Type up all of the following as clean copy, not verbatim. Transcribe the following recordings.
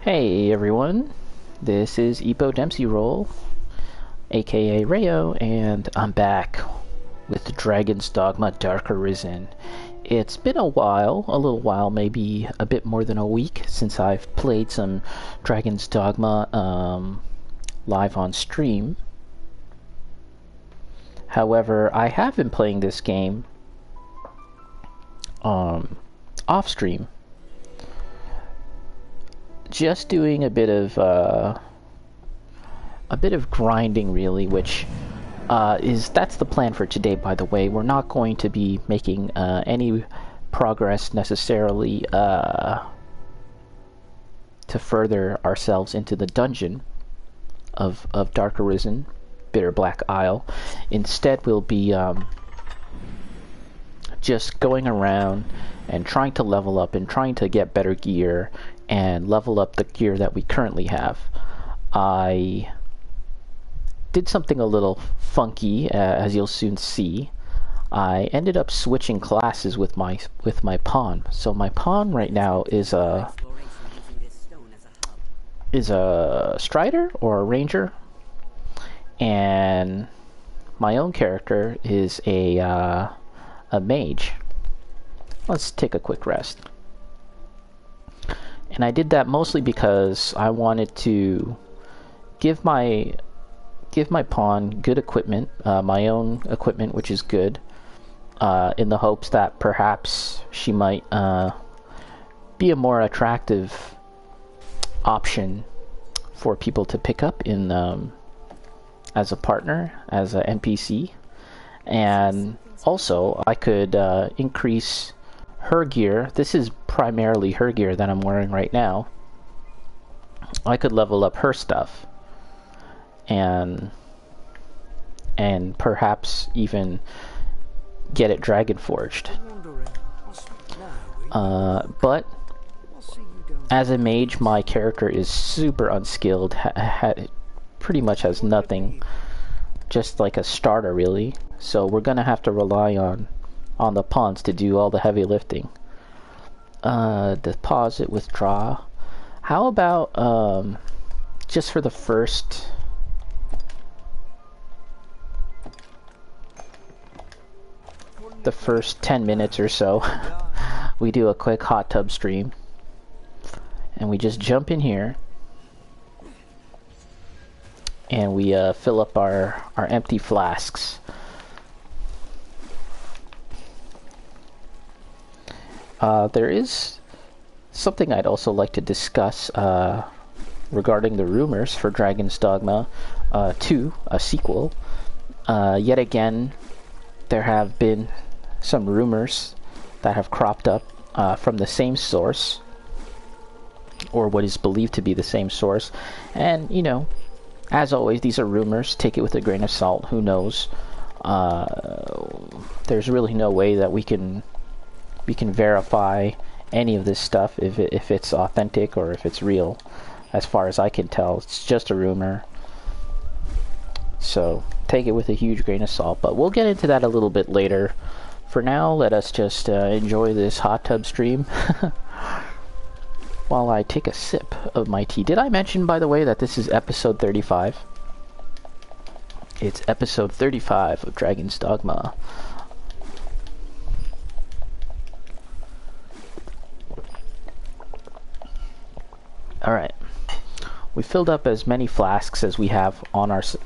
Hey everyone, this is Epo Dempsey Roll, aka Rayo, and I'm back with Dragon's Dogma Dark Arisen. It's been a little while, maybe a bit more than a week, since I've played some Dragon's Dogma live on stream. However, I have been playing this game off stream. Just doing a bit of grinding, really, which that's the plan for today. By the way, we're not going to be making any progress necessarily to further ourselves into the dungeon of Dark Arisen, Bitterblack Isle. Instead, we'll be just going around and trying to level up and trying to get better gear and level up the gear that we currently have. I did something a little funky, as you'll soon see. I ended up switching classes with my pawn. So my pawn right now is a strider or a ranger, and my own character is a mage. Let's take a quick rest. And I did that mostly because I wanted to give my pawn good equipment, my own equipment, which is good, in the hopes that perhaps she might be a more attractive option for people to pick up in as a partner, as an NPC. And also, I could increase her gear. This is primarily her gear that I'm wearing right now. I could level up her stuff and perhaps even get it dragon forged. But as a mage, my character is super unskilled, pretty much has nothing, just like a starter really. So we're gonna have to rely on the pawns to do all the heavy lifting. Deposit, withdraw. How about just for the first the first 10 minutes or so we do a quick hot tub stream and we just jump in here and we fill up our empty flasks. There is something I'd also like to discuss regarding the rumors for Dragon's Dogma 2, a sequel. Yet again, there have been some rumors that have cropped up from the same source, or what is believed to be the same source. And, you know, as always, these are rumors. Take it with a grain of salt. Who knows? There's really no way that we can verify any of this stuff if it's authentic or if it's real. As far as I can tell, it's just a rumor. So take it with a huge grain of salt. But we'll get into that a little bit later. For now, let us just enjoy this hot tub stream while I take a sip of my tea. Did I mention, by the way, that this is episode 35? It's episode 35 of Dragon's Dogma. Alright, we filled up as many flasks as we have on us.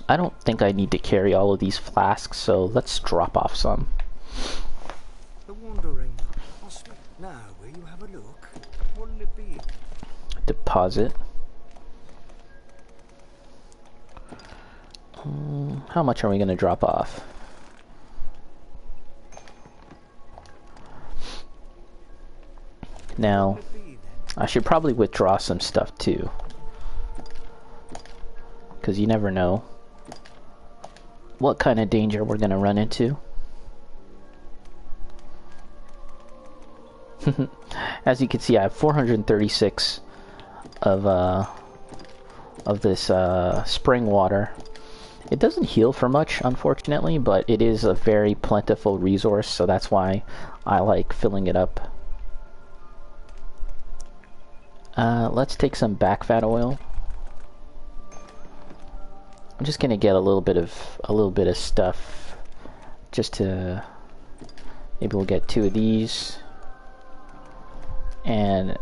I don't think I need to carry all of these flasks, so let's drop off some. The wandering hospital. Now, will you have a look? What'll it be? Deposit. How much are we going to drop off? Now, I should probably withdraw some stuff too, because you never know what kind of danger we're gonna run into. As you can see, I have 436 of this spring water. It doesn't heal for much, unfortunately, but it is a very plentiful resource, so that's why I like filling it up. Let's take some back fat oil. I'm just gonna get a little bit of stuff, just to maybe we'll get 2 of these. And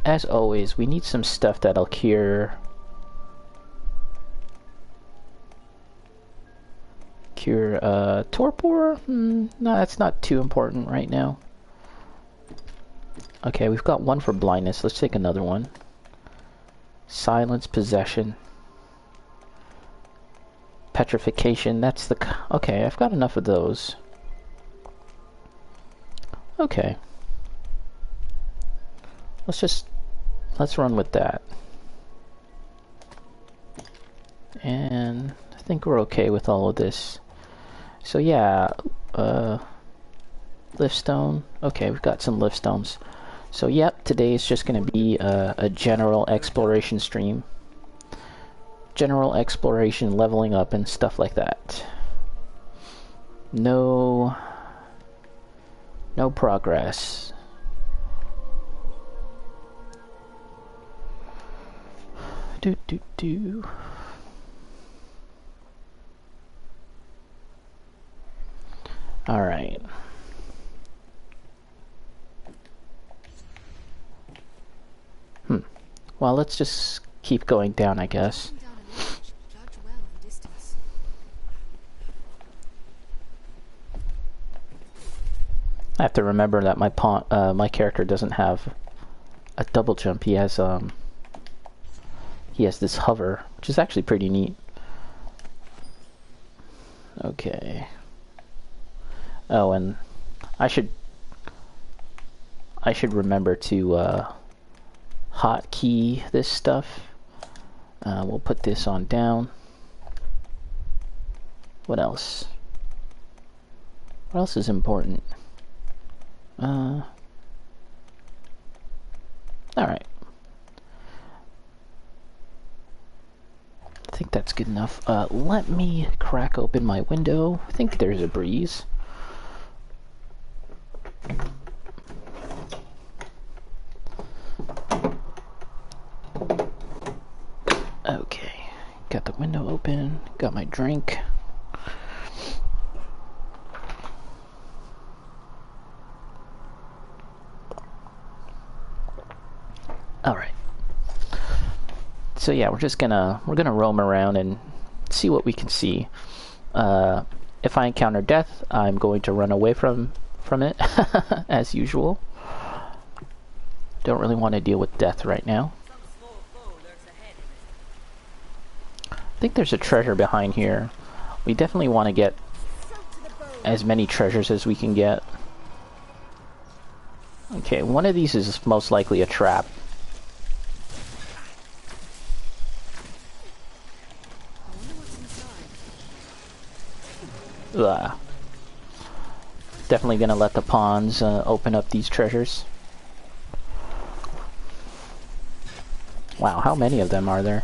as always, we need some stuff that'll cure torpor. No, that's not too important right now. Okay, we've got 1 for blindness. Let's take another one. Silence, possession, petrification. That's the... Okay, I've got enough of those. Okay. Let's run with that. And I think we're okay with all of this. So yeah, lift stone. Okay, we've got some lift stones. So yep, today is just going to be a general exploration stream. General exploration, leveling up and stuff like that. No progress. Do. All right. Well, let's just keep going down, I guess. I have to remember that my character doesn't have a double jump. He has this hover, which is actually pretty neat. Okay. Oh, and I should remember to hotkey this stuff. We'll put this on down. What else? What else is important? All right. I think that's good enough. Let me crack open my window. I think there's a breeze. Okay, got the window open, got my drink. All right. So yeah, we're gonna roam around and see what we can see. If I encounter death, I'm going to run away from it as usual. Don't really want to deal with death right now. I think there's a treasure behind here. We definitely want to get as many treasures as we can get. Okay, one of these is most likely a trap. Ugh. Definitely gonna let the pawns open up these treasures. Wow, how many of them are there?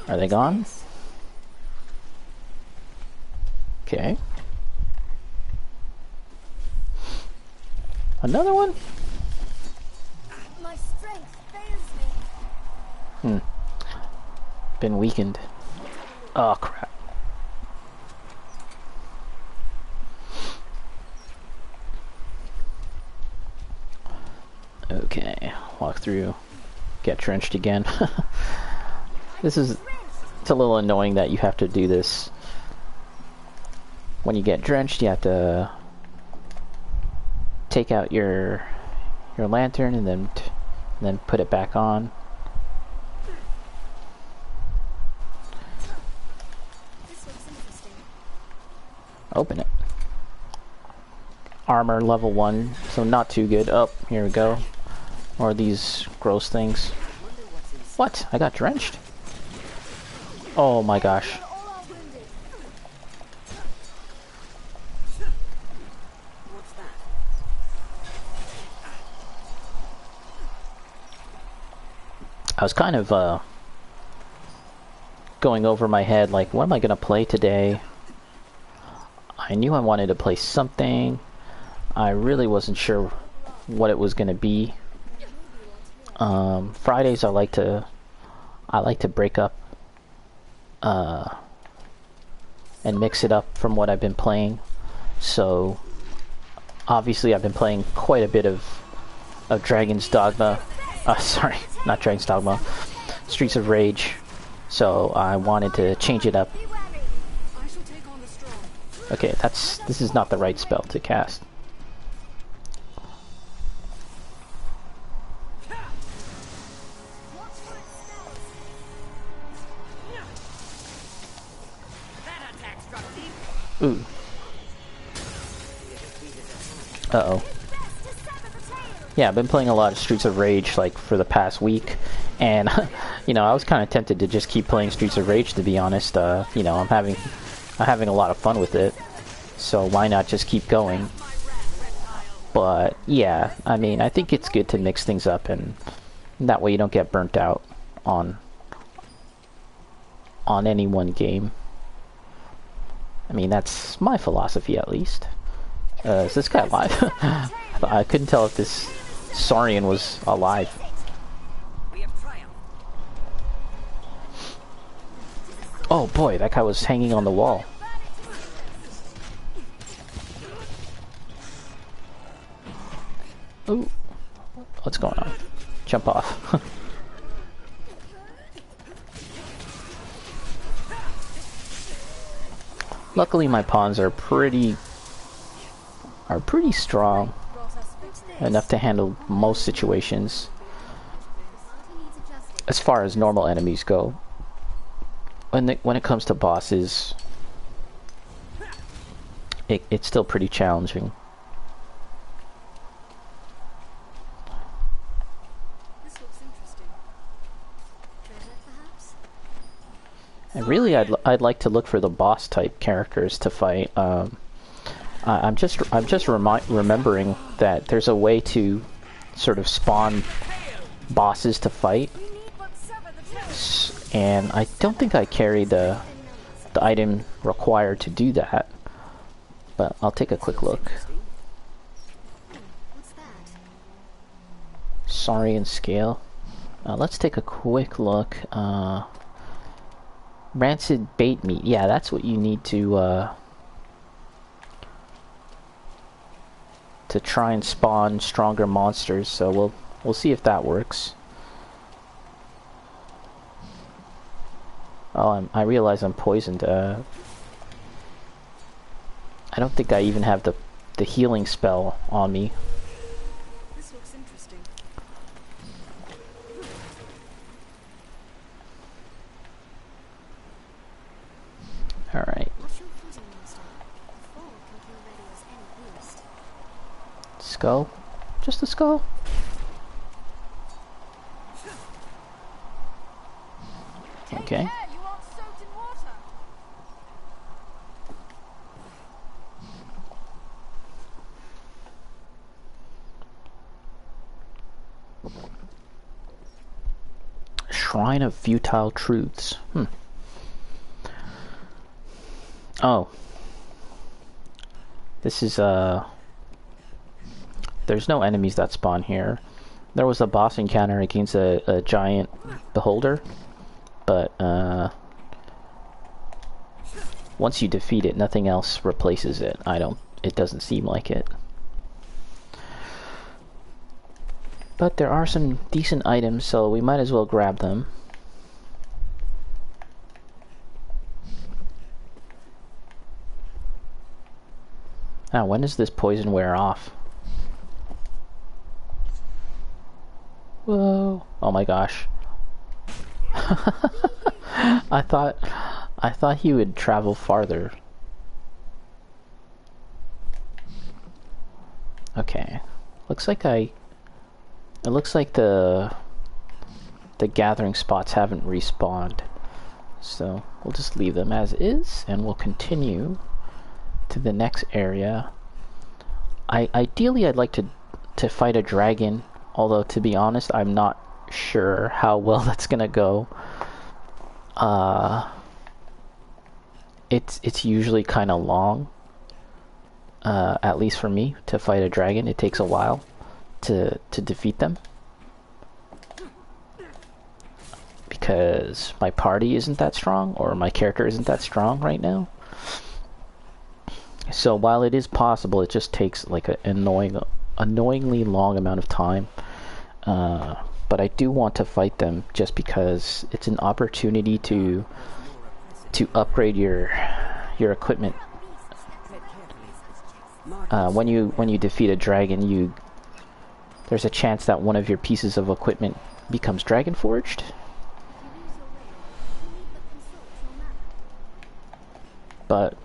Are they gone? Okay. Another one? My strength fails me. Been weakened. Oh crap. Okay, walk through, get drenched again. It's a little annoying that you have to do this. When you get drenched, you have to take out your lantern and then put it back on. This looks interesting. Open it. Armor level 1, so not too good. Oh, here we go. More of these gross things. What? I got drenched? Oh my gosh. I was kind of going over my head, like, what am I gonna play today? I knew I wanted to play something. I really wasn't sure what it was gonna be. Fridays I like to break up and mix it up from what I've been playing. So obviously I've been playing quite a bit of Dragon's Dogma. Sorry, not Dragon's Dogma. Streets of Rage. So I wanted to change it up. Okay, this is not the right spell to cast. Ooh. Uh-oh. Yeah, I've been playing a lot of Streets of Rage, like, for the past week, and, you know, I was kind of tempted to just keep playing Streets of Rage, to be honest. You know, I'm having a lot of fun with it, so why not just keep going? But, yeah, I mean, I think it's good to mix things up, and that way you don't get burnt out on any one game. I mean, that's my philosophy, at least. Is this guy alive? I couldn't tell if this Saurian was alive. Oh boy, that guy was hanging on the wall. Ooh. What's going on? Jump off. Luckily my pawns are pretty strong enough to handle most situations as far as normal enemies go. When it comes to bosses, it's still pretty challenging. This looks interesting. Treasure, perhaps? And really, I'd like to look for the boss type characters to fight. I'm just remembering that there's a way to sort of spawn bosses to fight, and I don't think I carry the item required to do that. But I'll take a quick look. What's that? Saurian scale. Let's take a quick look. Rancid bait meat. Yeah, that's what you need to try and spawn stronger monsters. So we'll see if that works. Oh, I realize I'm poisoned. I don't think I even have the healing spell on me. This looks interesting. Alright. What's your footing, master? The fall can kill ready as any beast. Skull? Just a skull? Okay. You aren't soaked in water. Shrine of Futile Truths. Oh. This is, there's no enemies that spawn here. There was a boss encounter against a giant beholder, but, once you defeat it, nothing else replaces it. It doesn't seem like it. But there are some decent items, so we might as well grab them. Now, when does this poison wear off? Whoa! Oh my gosh! I thought he would travel farther. Okay, it looks like the gathering spots haven't respawned, so we'll just leave them as is, and we'll continue to the next area. Ideally, I'd like to fight a dragon, although to be honest, I'm not sure how well that's gonna go. It's usually kind of long, at least for me, to fight a dragon. It takes a while to defeat them. because my party isn't that strong, or my character isn't that strong right now. So while it is possible, it just takes like an annoyingly long amount of time. But I do want to fight them just because it's an opportunity to upgrade your equipment. When you defeat a dragon, there's a chance that one of your pieces of equipment becomes dragon forged. But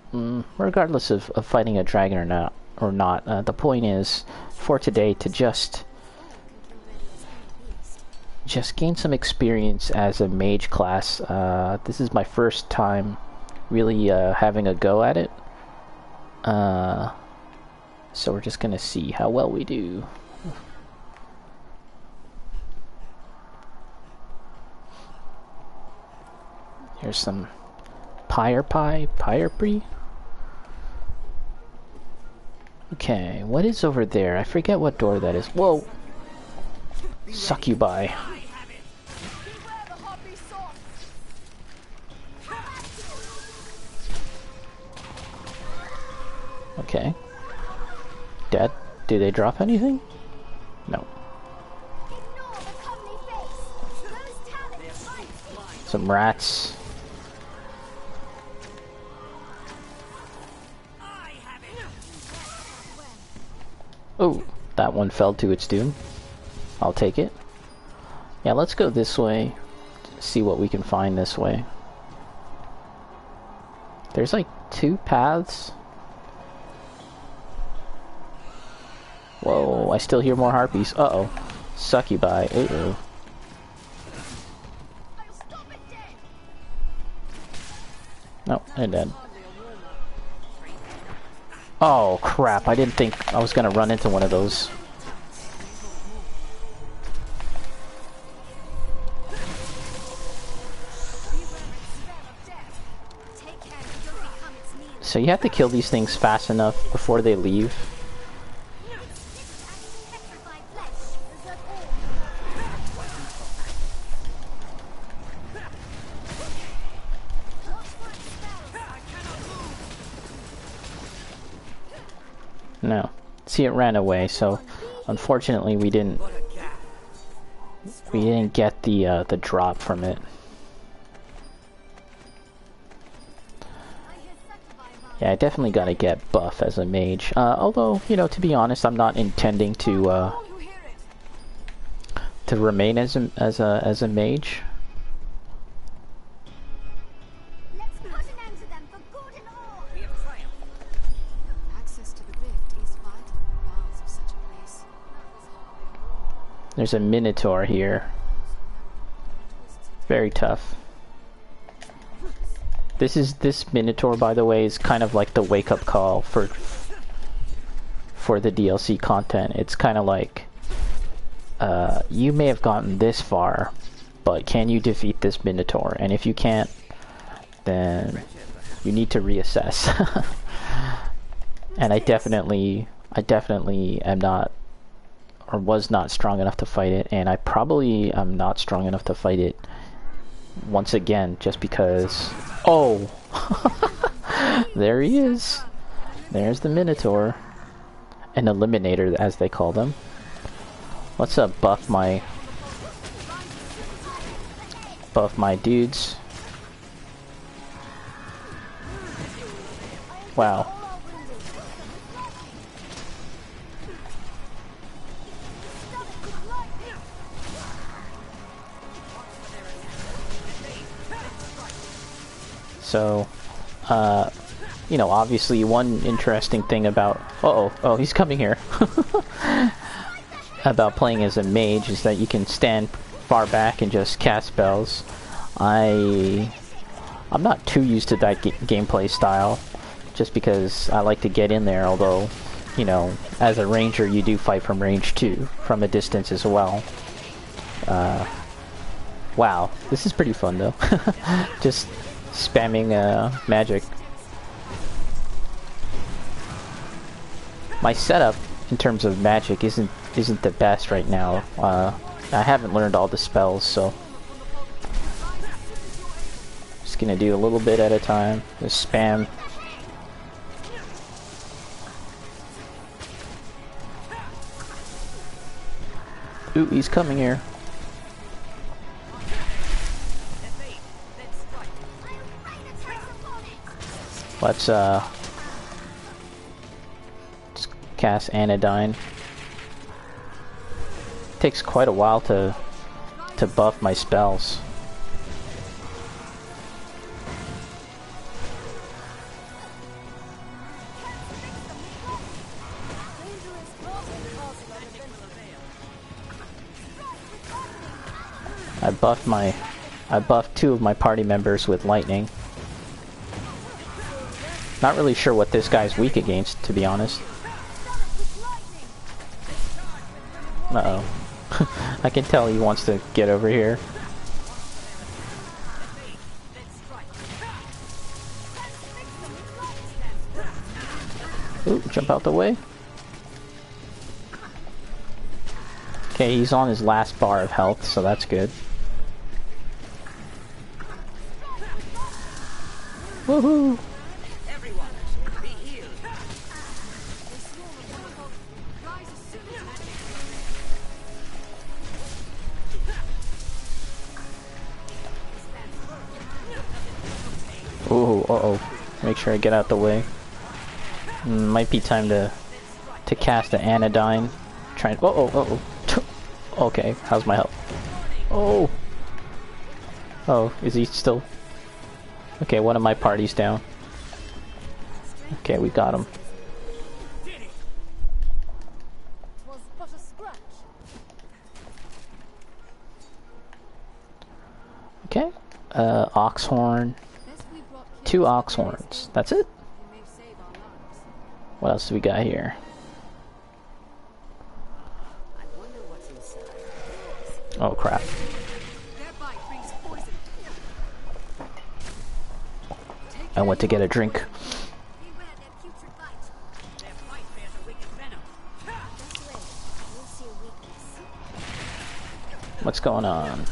regardless of fighting a dragon or not, the point is for today to just gain some experience as a mage class. This is my first time really having a go at it. So we're just gonna see how well we do. Here's some Pyre Pre. Okay, what is over there? I forget what door that is. Whoa! Succubi. Okay. Dead. Do they drop anything? No. Some rats. Oh, that one fell to its doom. I'll take it. Yeah, let's go this way. See what we can find this way. There's like 2 paths. Whoa, I still hear more harpies. Uh-oh. Succubi. Uh-oh. No, they're dead. Oh, crap. I didn't think I was gonna run into one of those. So you have to kill these things fast enough before they leave. No. See, it ran away, so unfortunately we didn't get the drop from it. Yeah, I definitely gotta get buff as a mage. Although, you know, to be honest, I'm not intending to remain as a mage. There's a minotaur here. Very tough. This minotaur, by the way, is kind of like the wake-up call for the DLC content. It's kind of like, you may have gotten this far, but can you defeat this minotaur? And if you can't, then you need to reassess. And I definitely am not, or was not strong enough to fight it, and I probably am not strong enough to fight it once again, just because... Oh! There he is! There's the Minotaur. An Eliminator, as they call them. Let's buff my dudes. Wow. So, you know, obviously one interesting thing about... Oh, he's coming here. About playing as a mage is that you can stand far back and just cast spells. I'm not too used to that gameplay style, just because I like to get in there, although, you know, as a ranger you do fight from range too, from a distance as well. Wow, this is pretty fun though. Just spamming magic. My setup in terms of magic isn't the best right now. I haven't learned all the spells, so gonna do a little bit at a time. Just spam. Ooh, he's coming here. Let's just cast Anodyne. Takes quite a while to buff my spells. I buffed 2 of my party members with lightning. Not really sure what this guy's weak against, to be honest. Uh-oh. I can tell he wants to get over here. Ooh, jump out the way. Okay, he's on his last bar of health, so that's good. Woohoo! Ooh, uh-oh. Make sure I get out the way. Might be time to cast an Anodyne. Try and... Uh-oh. Okay, how's my health? Oh! Oh, is he still... Okay, one of my party's down. Okay, we got him. Okay, Oxhorn. 2 ox horns. That's it? What else do we got here? Oh crap. I went to get a drink. What's going on?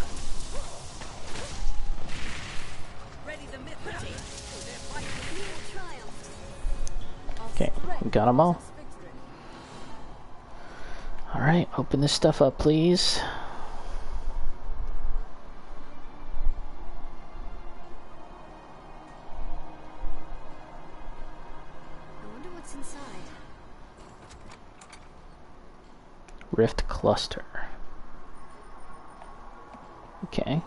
Okay, we got them all. Alright, open this stuff up, please. I wonder what's inside. Rift cluster. Okay.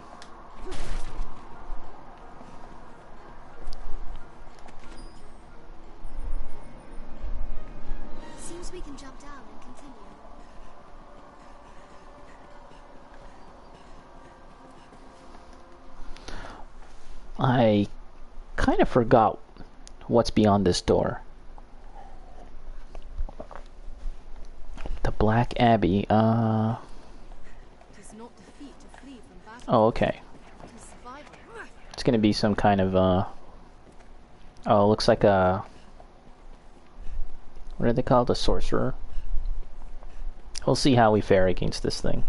Seems we can jump down and continue. I kind of forgot what's beyond this door. The Black Abbey, Oh, okay. It's gonna be some kind of, Oh, it looks like a... What are they called? A sorcerer? We'll see how we fare against this thing.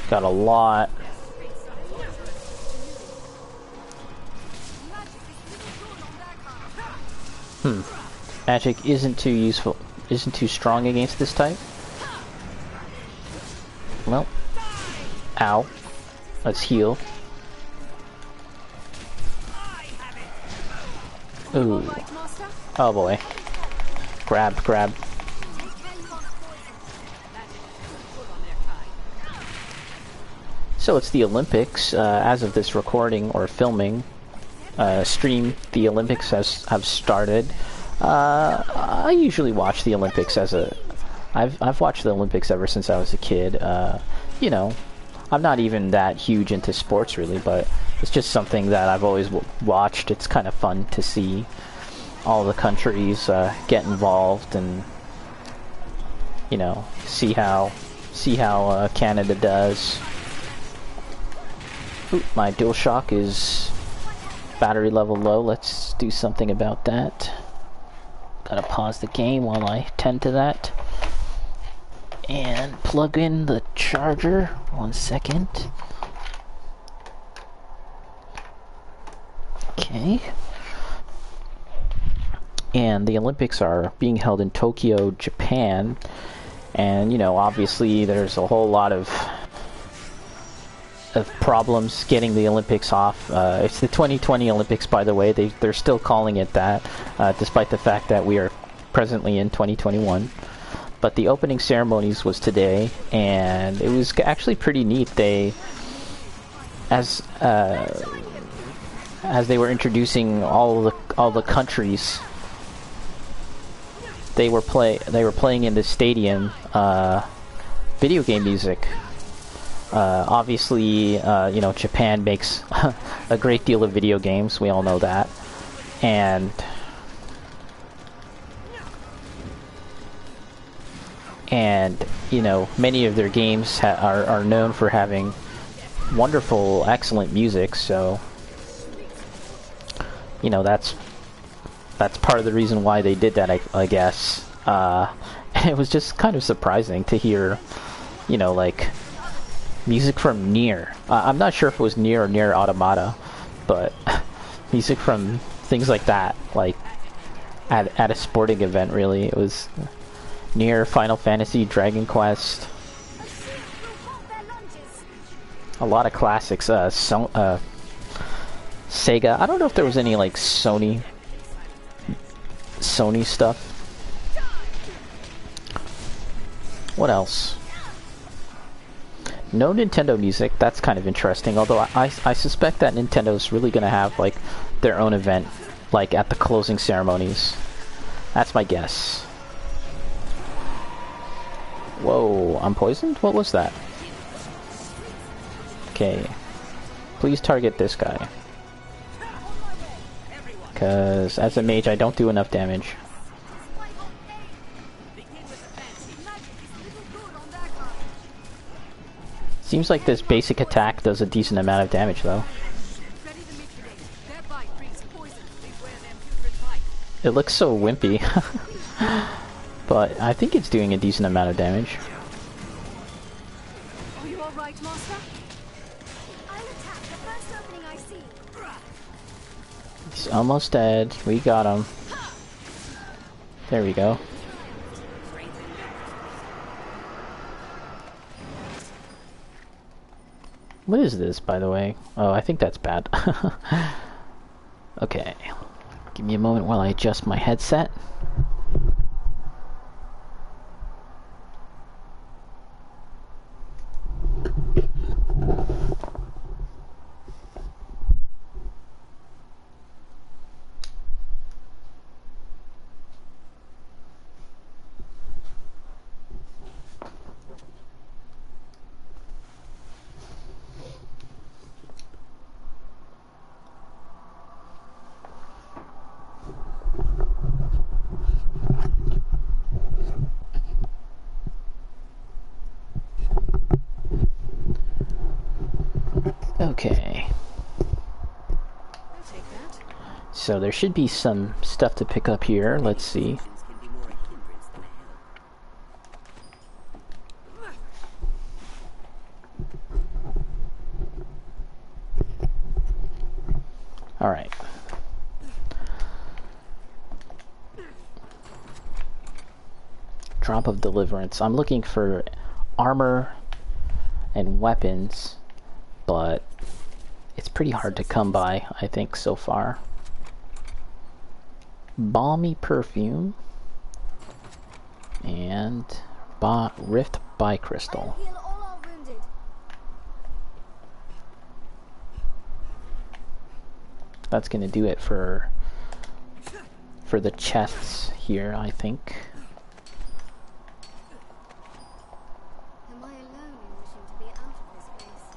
Got a lot. Magic isn't too useful, isn't too strong against this type. Well, ow. Let's heal. Ooh. Oh boy. Grab. So it's the Olympics, as of this recording or filming stream. The Olympics have started. I usually watch the Olympics as a... I've watched the Olympics ever since I was a kid. You know, I'm not even that huge into sports really, but it's just something that I've always watched. It's kind of fun to see all the countries get involved and, you know, see how Canada does. Ooh, my DualShock is battery level low. Let's do something about that. Gotta pause the game while I tend to that. And plug in the charger. 1 second. Okay. And the Olympics are being held in Tokyo, Japan. And, you know, obviously there's a whole lot of problems getting the Olympics off. It's the 2020 Olympics, by the way. They're still calling it that, despite the fact that we are presently in 2021. But the opening ceremonies was today, and it was actually pretty neat. They, as they were introducing all the countries, they were playing in the stadium video game music. Obviously, you know, Japan makes a great deal of video games. We all know that, and you know, many of their games are known for having wonderful, excellent music. So, you know, that's part of the reason why they did that, I guess. And it was just kind of surprising to hear, you know, like music from Nier. I'm not sure if it was Nier or Nier Automata, but music from things like that, like at a sporting event. Really, it was Nier, Final Fantasy, Dragon Quest, a lot of classics. Sega. I don't know if there was any like Sony stuff. What else? No Nintendo music. That's kind of interesting. Although I suspect that Nintendo's really gonna have like their own event, like at the closing ceremonies. That's my guess. Whoa, I'm poisoned? What was that? Okay. Please target this guy. Because as a mage, I don't do enough damage. Seems like this basic attack does a decent amount of damage, though. It looks so wimpy. But I think it's doing a decent amount of damage. Are you all right, Master? I'll attack the first opening I see. He's almost dead. We got him. There we go. What is this, by the way? Oh, I think that's bad. Okay. Give me a moment while I adjust my headset. Okay. So there should be some stuff to pick up here. Let's see. All right. Drop of Deliverance. I'm looking for armor and weapons, but it's pretty hard to come by, I think, so far. Balmy Perfume and Rift Bicrystal. I'll heal all our wounded. That's gonna do it for the chests here, I think. Am I alone in wishing to be out of this place?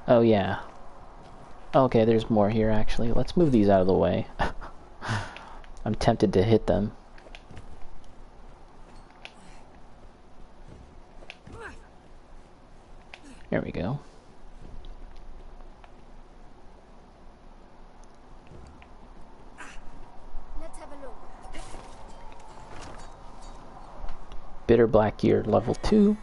Oh yeah. Okay, there's more here actually. Let's move these out of the way. I'm tempted to hit them. There we go. Let's have a look. Bitterblack gear level 2.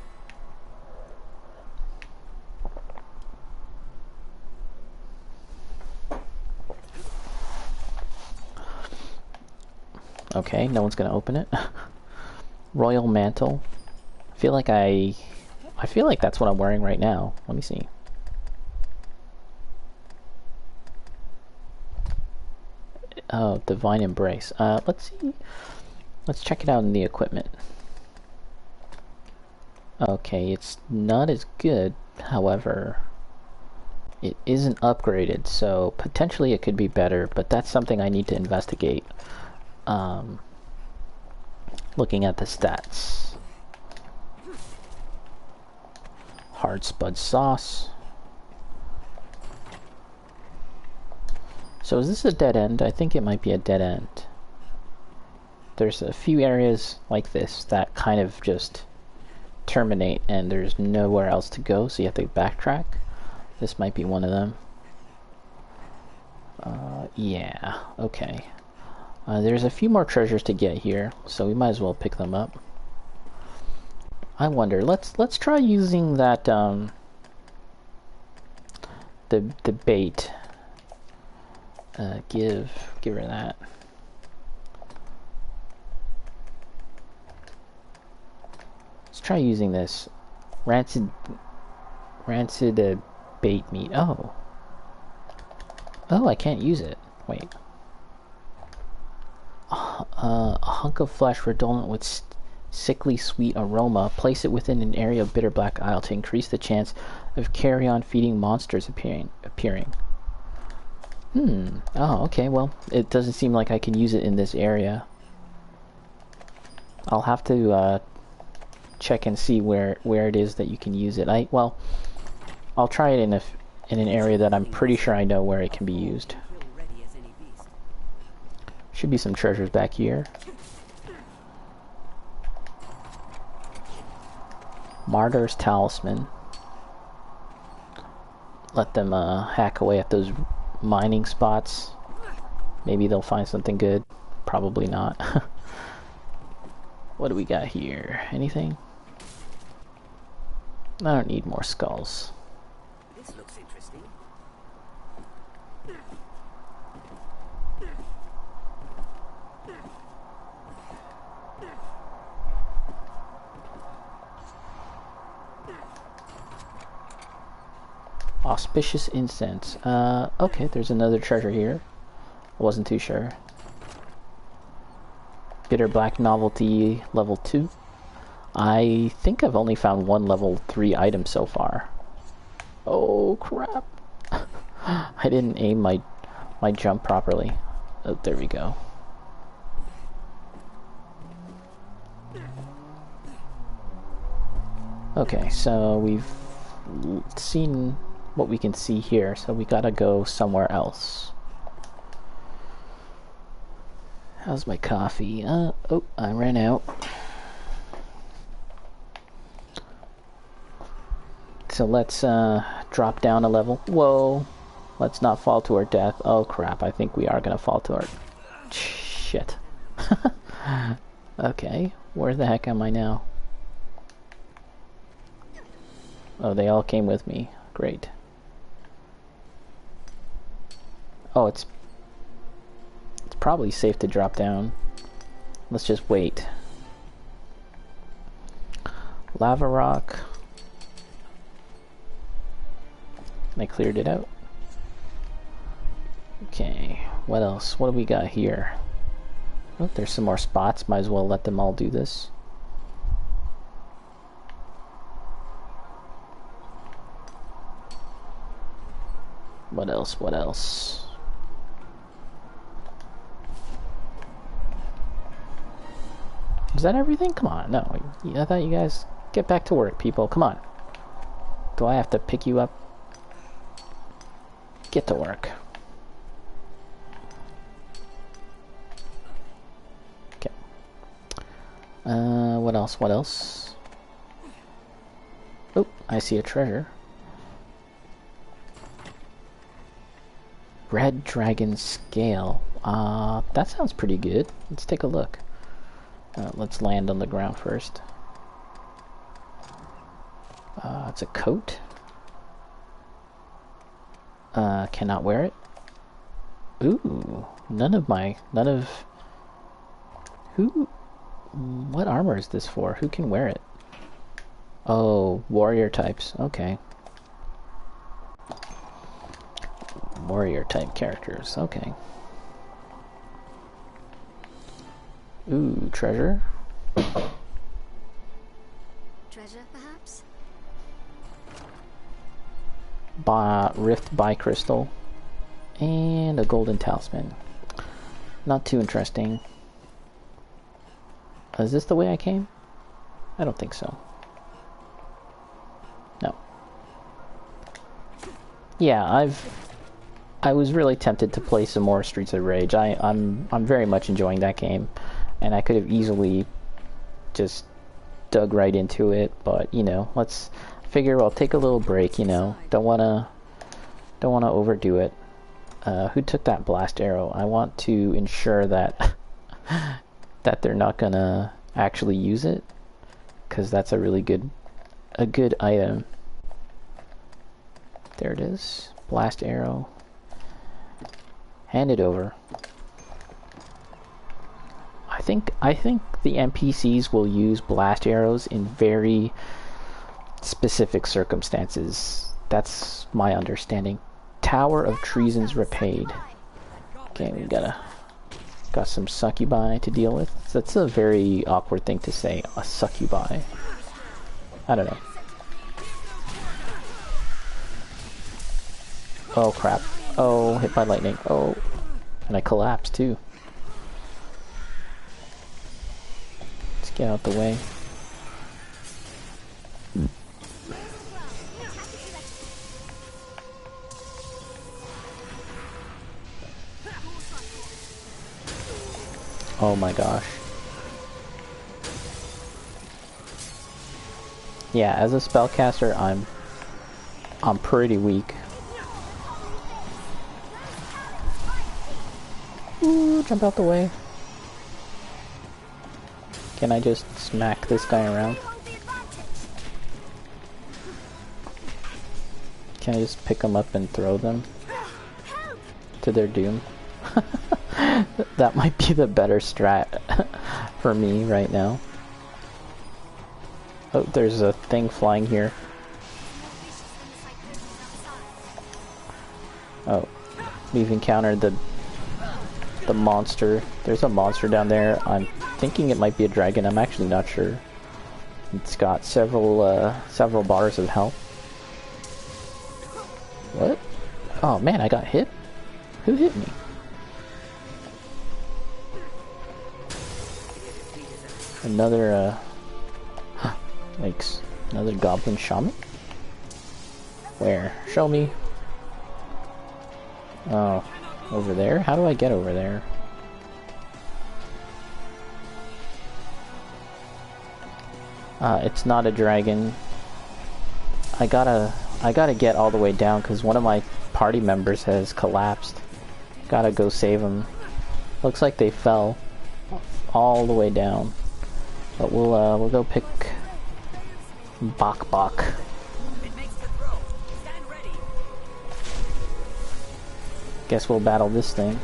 Okay, no one's gonna open it. Royal mantle. I feel like that's what I'm wearing right now. Let me see. Oh, divine embrace. Let's see. Let's check it out in the equipment. Okay, it's not as good. However, it isn't upgraded, so potentially it could be better, but that's something I need to investigate. Looking at the stats. Hard spud sauce. So is this a dead end? I think it might be a dead end. There's a few areas like this that kind of just terminate and there's nowhere else to go, so you have to backtrack. This might be one of them. Yeah, okay. There's a few more treasures to get here, so we might as well pick them up. I wonder, let's try using that the bait. Give her that. Let's try using this rancid bait meat. Oh, I can't use it. Wait. A hunk of flesh redolent with sickly sweet aroma. Place it within an area of Bitterblack Isle to increase the chance of carrion feeding monsters appearing. Oh, okay, well, it doesn't seem like I can use it in this area. I'll have to check and see where it is that you can use it. I'll try it in an area that I'm pretty sure I know where it can be used. Should be some treasures back here. Martyr's Talisman. Let them hack away at those mining spots. Maybe they'll find something good. Probably not. What do we got here? Anything? I don't need more skulls. This looks interesting. Auspicious incense. Okay, there's another treasure here. I wasn't too sure. Bitterblack novelty level 2. I think I've only found one level 3 item so far. Oh crap. I didn't aim my jump properly. Oh, there we go. Okay, so we've seen what we can see here, so we gotta go somewhere else. How's my coffee? Oh, I ran out. So let's drop down a level. Whoa. Let's not fall to our death. Oh crap, I think we are gonna fall to our... Shit. Okay, where the heck am I now? Oh, they all came with me. Great. Oh, it's probably safe to drop down. Let's just wait. Lava rock. I cleared it out. Okay, what else? What do we got here? Oh, there's some more spots. Might as well let them all do this. What else? What else? Is that everything? Come on, no. I thought you guys... Get back to work, people. Come on. Do I have to pick you up? Get to work. Okay. What else? What else? Oh, I see a treasure. Red Dragon Scale. That sounds pretty good. Let's take a look. Let's land on the ground first. It's a coat. Cannot wear it. Ooh, what armor is this for? Who can wear it? Oh, warrior types. Okay. Warrior type characters. Okay. Ooh, treasure. Treasure, perhaps? Rift by crystal. And a golden talisman. Not too interesting. Is this the way I came? I don't think so. No. Yeah, I was really tempted to play some more Streets of Rage. I'm very much enjoying that game, and I could have easily just dug right into it, but you know, let's figure I'll take a little break, you know. Don't wanna overdo it. Who took that blast arrow? I want to ensure that that they're not gonna actually use it, because that's a really good item. There it is. Blast arrow. Hand it over. I think the NPCs will use blast arrows in very specific circumstances. That's my understanding. Tower of Treasons repaid. Okay, we got some succubi to deal with. That's a very awkward thing to say, a succubi. I don't know. Oh crap. Oh, hit by lightning. Oh, and I collapsed too. Let's get out the way. Oh my gosh. Yeah, as a spellcaster, I'm pretty weak. Ooh, jump out the way. Can I just smack this guy around? Can I just pick them up and throw them to their doom? That might be the better strat for me right now. Oh, there's a thing flying here. Oh, we've encountered the monster. There's a monster down there. I'm thinking it might be a dragon. I'm actually not sure. It's got several bars of health. What? Oh man, I got hit? Who hit me? Another yikes. Another goblin shaman? Where? Show me. Oh, over there? How do I get over there? It's not a dragon. I gotta get all the way down because one of my party members has collapsed. Gotta go save him. Looks like they fell all the way down. But we'll go pick Bok. Guess we'll battle this thing.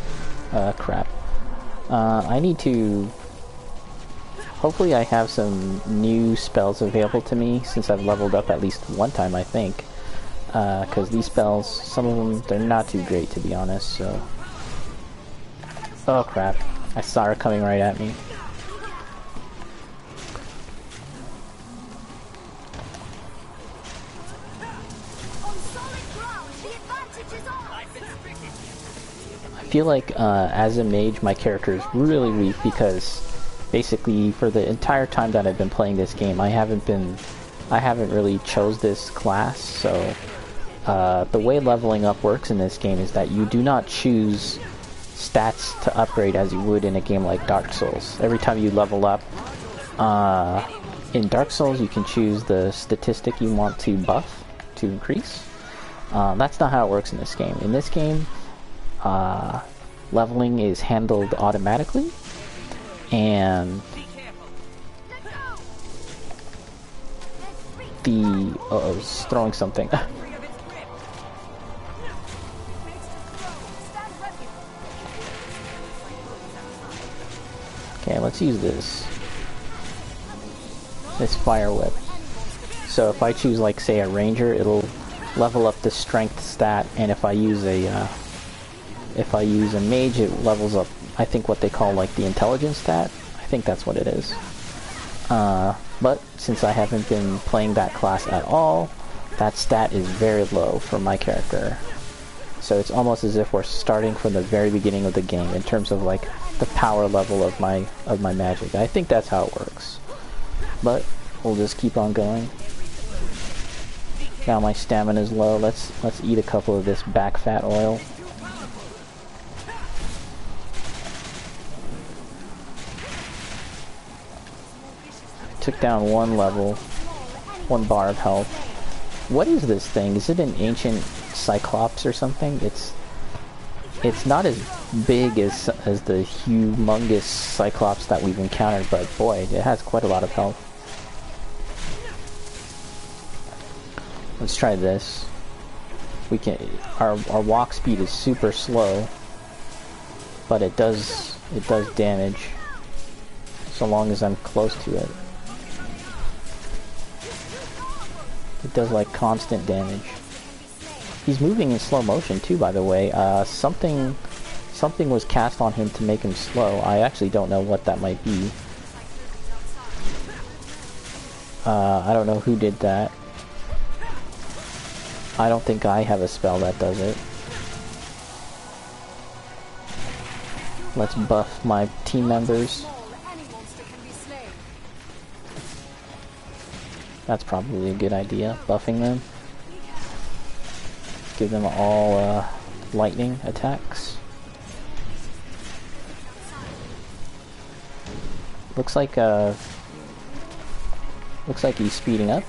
Crap. I need to... Hopefully I have some new spells available to me since I've leveled up at least one time, I think. Because these spells, some of them, they're not too great to be honest, so... Oh crap. I saw her coming right at me. I feel like as a mage my character is really weak because basically for the entire time that I've been playing this game I haven't really chose this class, so the way leveling up works in this game is that you do not choose stats to upgrade as you would in a game like Dark Souls. Every time you level up in Dark Souls you can choose the statistic you want to buff, to increase. That's not how it works in this game. In this game leveling is handled automatically, and the... Uh-oh, he's throwing something. Okay, let's use this. This fire whip. So if I choose, like, say, a ranger, it'll level up the strength stat, and if I use a mage, it levels up, I think, what they call, like, the intelligence stat. I think that's what it is. But since I haven't been playing that class at all, that stat is very low for my character. So it's almost as if we're starting from the very beginning of the game in terms of, like, the power level of my magic. I think that's how it works. But we'll just keep on going. Now my stamina is low. Let's eat a couple of this back fat oil. Took down one level, 1 bar of health. What is this thing? Is it an ancient cyclops or something? It's not as big as the humongous cyclops that we've encountered, but boy, it has quite a lot of health. Let's try this. We can. Our walk speed is super slow, but it does damage so long as I'm close to it. It does, like, constant damage. He's moving in slow motion too, by the way. Something was cast on him to make him slow. I actually don't know what that might be. I don't know who did that. I don't think I have a spell that does it. Let's buff my team members. That's probably a good idea, buffing them. Give them all lightning attacks. Looks like he's speeding up.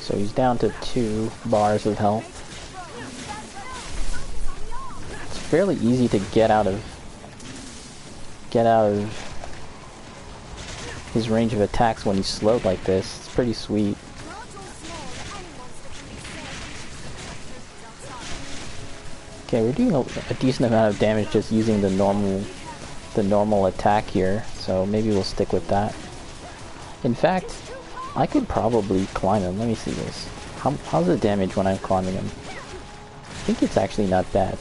So he's down to 2 bars of health. It's fairly easy to get out of his range of attacks when he's slowed like this. It's pretty sweet. Okay, we're doing a decent amount of damage just using the normal attack here, so maybe we'll stick with that. In fact, I could probably climb him. Let me see this. How's the damage when I'm climbing him? I think it's actually not bad.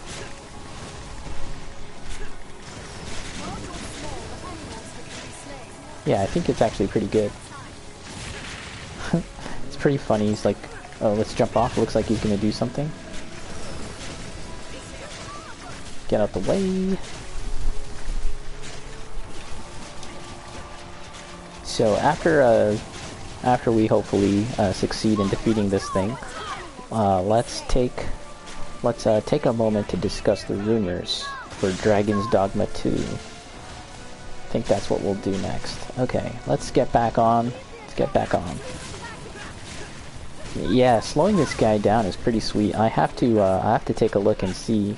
Yeah, I think it's actually pretty good. It's pretty funny. He's like, oh, let's jump off. Looks like he's gonna do something. Get out the way. So after we hopefully succeed in defeating this thing, let's take a moment to discuss the rumors for Dragon's Dogma 2. I think that's what we'll do next. Okay, let's get back on. Yeah, slowing this guy down is pretty sweet. I have to take a look and see.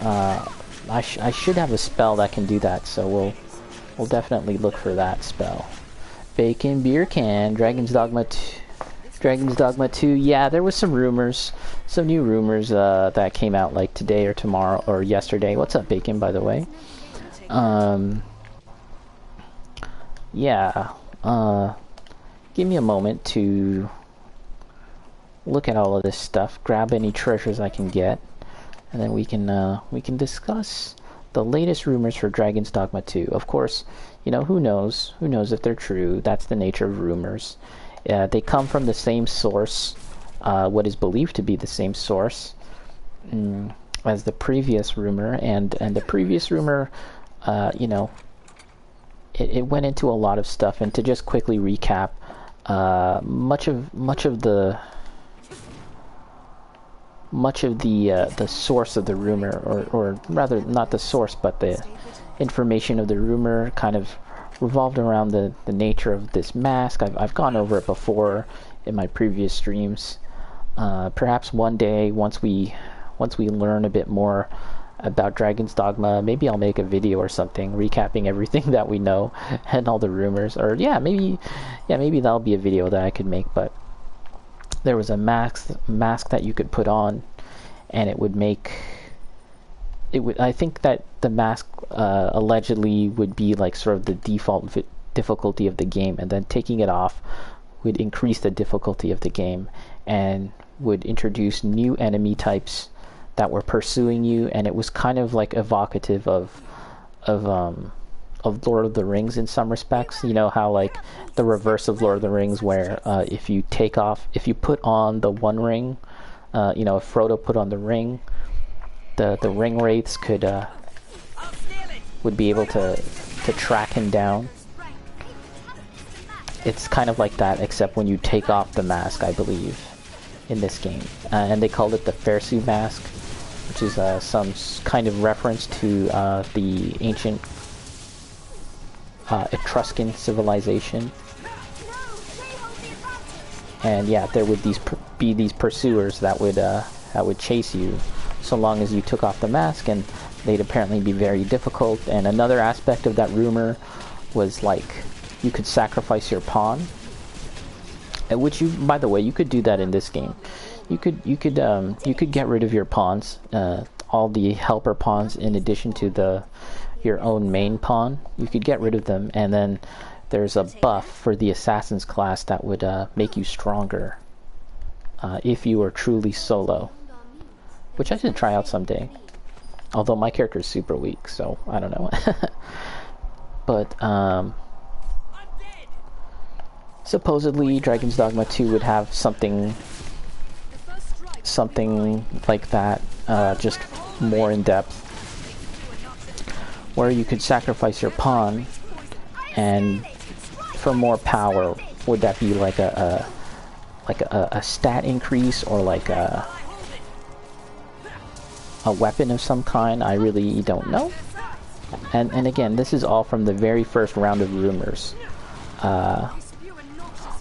I should have a spell that can do that, so we'll definitely look for that spell. Bacon beer can, Dragon's Dogma 2. Yeah, there was some rumors, some new rumors that came out like today or tomorrow or yesterday. What's up, Bacon, by the way? Yeah, give me a moment to look at all of this stuff, grab any treasures I can get, and then we can discuss the latest rumors for Dragon's Dogma 2. Of course, you know, who knows if they're true. That's the nature of rumors. They come from the same source, what is believed to be the same source as the previous rumor, and the previous rumor, you know, it went into a lot of stuff. And to just quickly recap, much of the source of the rumor, or rather not the source, but the information of the rumor kind of revolved around the nature of this mask. I've gone over it before in my previous streams. Perhaps one day, once we learn a bit more about Dragon's Dogma. Maybe I'll make a video or something recapping everything that we know and all the rumors. Or maybe that'll be a video that I could make. But there was a mask that you could put on, and it would make it would. I think that the mask allegedly would be like sort of the default difficulty of the game, and then taking it off would increase the difficulty of the game and would introduce new enemy types that were pursuing you, and it was kind of like evocative of Lord of the Rings in some respects. You know how like the reverse of Lord of the Rings, where if you put on the One Ring, if Frodo put on the ring, the ring wraiths would be able to track him down. It's kind of like that, except when you take off the mask, I believe, in this game. And they called it the Fairsuit mask, which is some kind of reference to the ancient Etruscan civilization. And yeah, there would be these pursuers that would chase you so long as you took off the mask, and they'd apparently be very difficult. And another aspect of that rumor was like you could sacrifice your pawn, which by the way, you could do that in this game. You could get rid of your pawns, all the helper pawns, in addition to your own main pawn. You could get rid of them, and then there's a buff for the assassin's class that would make you stronger if you were truly solo, which I should try out someday. Although my character is super weak, so I don't know. But supposedly Dragon's Dogma 2 would have something like that, just more in depth, where you could sacrifice your pawn, and for more power, would that be like a stat increase, or like a weapon of some kind? I really don't know. And again, this is all from the very first round of rumors.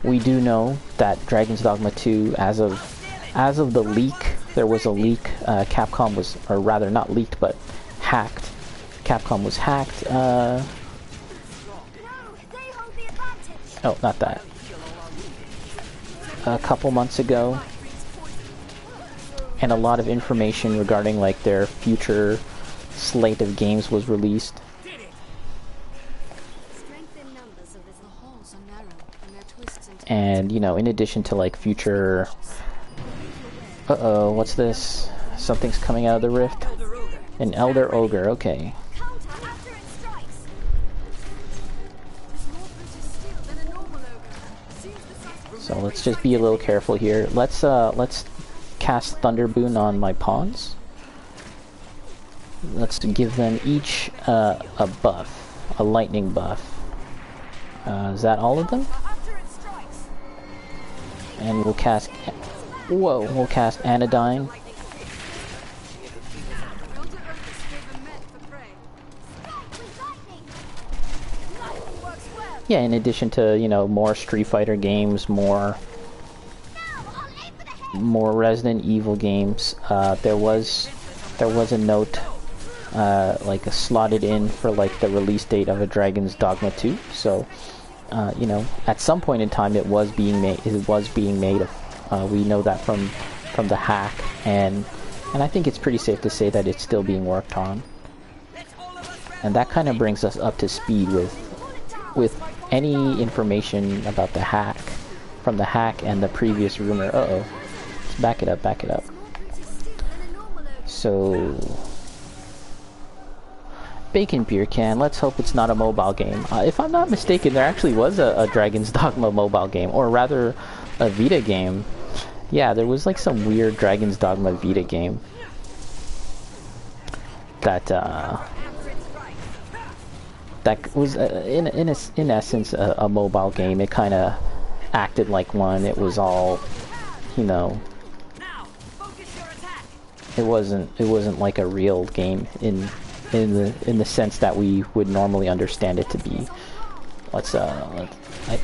We do know that Dragon's Dogma 2, as of the leak, there was a leak. Capcom was, or rather not leaked, but hacked. Capcom was hacked. Oh, not that. A couple months ago, and a lot of information regarding like their future slate of games was released. And in addition to like future what's this? Something's coming out of the rift. An Elder Ogre, okay. So let's just be a little careful here. Let's cast Thunderboon on my pawns. Let's give them each a buff, a lightning buff. Is that all of them? And we'll cast... Whoa, we'll cast Anodyne. Yeah, in addition to, more Street Fighter games, more Resident Evil games, there was a note like slotted in for like the release date of a Dragon's Dogma 2. So at some point in time it was being made. We know that from the hack, and I think it's pretty safe to say that it's still being worked on. And that kind of brings us up to speed with any information about the hack, from the hack and the previous rumor. Let's back it up. So, Bacon Beer Can, let's hope it's not a mobile game. If I'm not mistaken, there actually was a Dragon's Dogma mobile game, or rather a Vita game. Yeah, there was like some weird Dragon's Dogma Vita game that was in essence a mobile game. It kind of acted like one. It was all, it wasn't like a real game in the sense that we would normally understand it to be.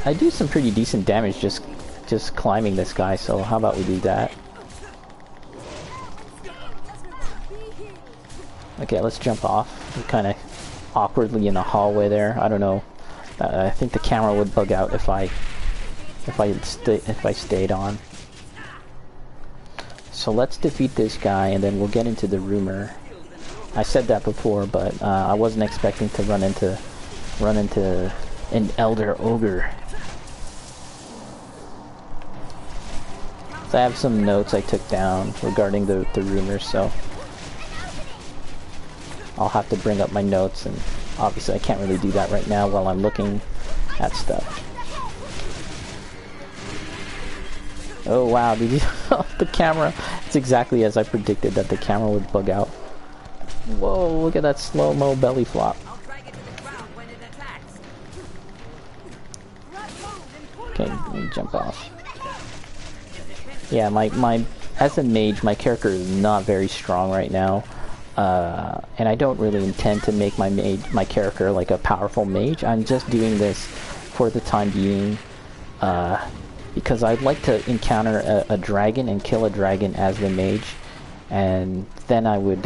I do some pretty decent damage just climbing this guy, so how about we do that? Okay, let's jump off. We're kind of awkwardly in a hallway there. I don't know. I think the camera would bug out if I stayed on. So let's defeat this guy, and then we'll get into the rumor. I said that before, but I wasn't expecting to run into an elder ogre. So I have some notes I took down regarding the rumors, so I'll have to bring up my notes, and obviously I can't really do that right now while I'm looking at stuff. Oh wow, did you the camera? It's exactly as I predicted, that the camera would bug out. Whoa, look at that slow-mo belly flop. Okay, let me jump off. Yeah, my as a mage, my character is not very strong right now. And I don't really intend to make my character like a powerful mage. I'm just doing this for the time being, because I'd like to encounter a dragon and kill a dragon as the mage, and then I would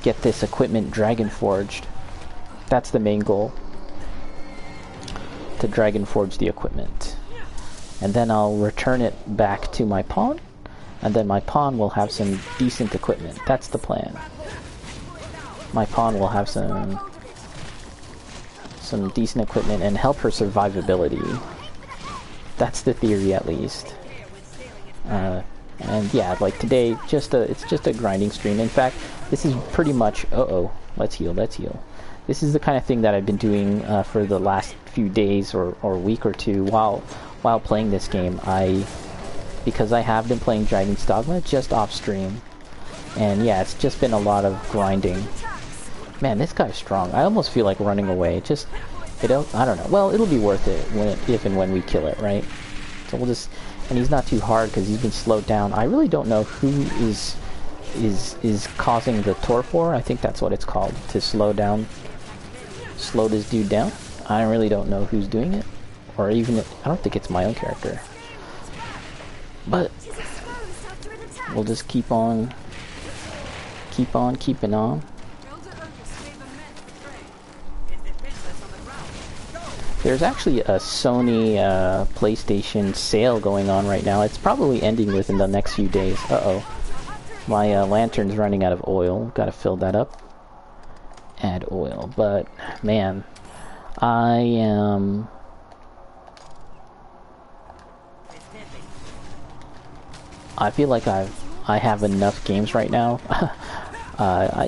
get this equipment dragon forged. That's the main goal, to dragon forge the equipment, and then I'll return it back to my pawn, and then my pawn will have some decent equipment. That's the plan. My pawn will have some decent equipment and help her survivability. That's the theory, at least. And yeah, like today, it's just a grinding stream. In fact, this is pretty much... let's heal. This is the kind of thing that I've been doing for the last few days or week or two while playing this game. Because I have been playing Dragon's Dogma just off stream. And yeah, it's just been a lot of grinding. Man, this guy's strong. I almost feel like running away. I don't know. Well, it'll be worth it if and when we kill it, right? So we'll just... And he's not too hard because he's been slowed down. I really don't know who is causing the torpor. I think that's what it's called, to slow this dude down. I really don't know who's doing it, or even I don't think it's my own character. But we'll just keep on keeping on. There's actually a Sony PlayStation sale going on right now. It's probably ending within the next few days. My lantern's running out of oil. Gotta fill that up. Add oil. But, man, I feel like I have enough games right now.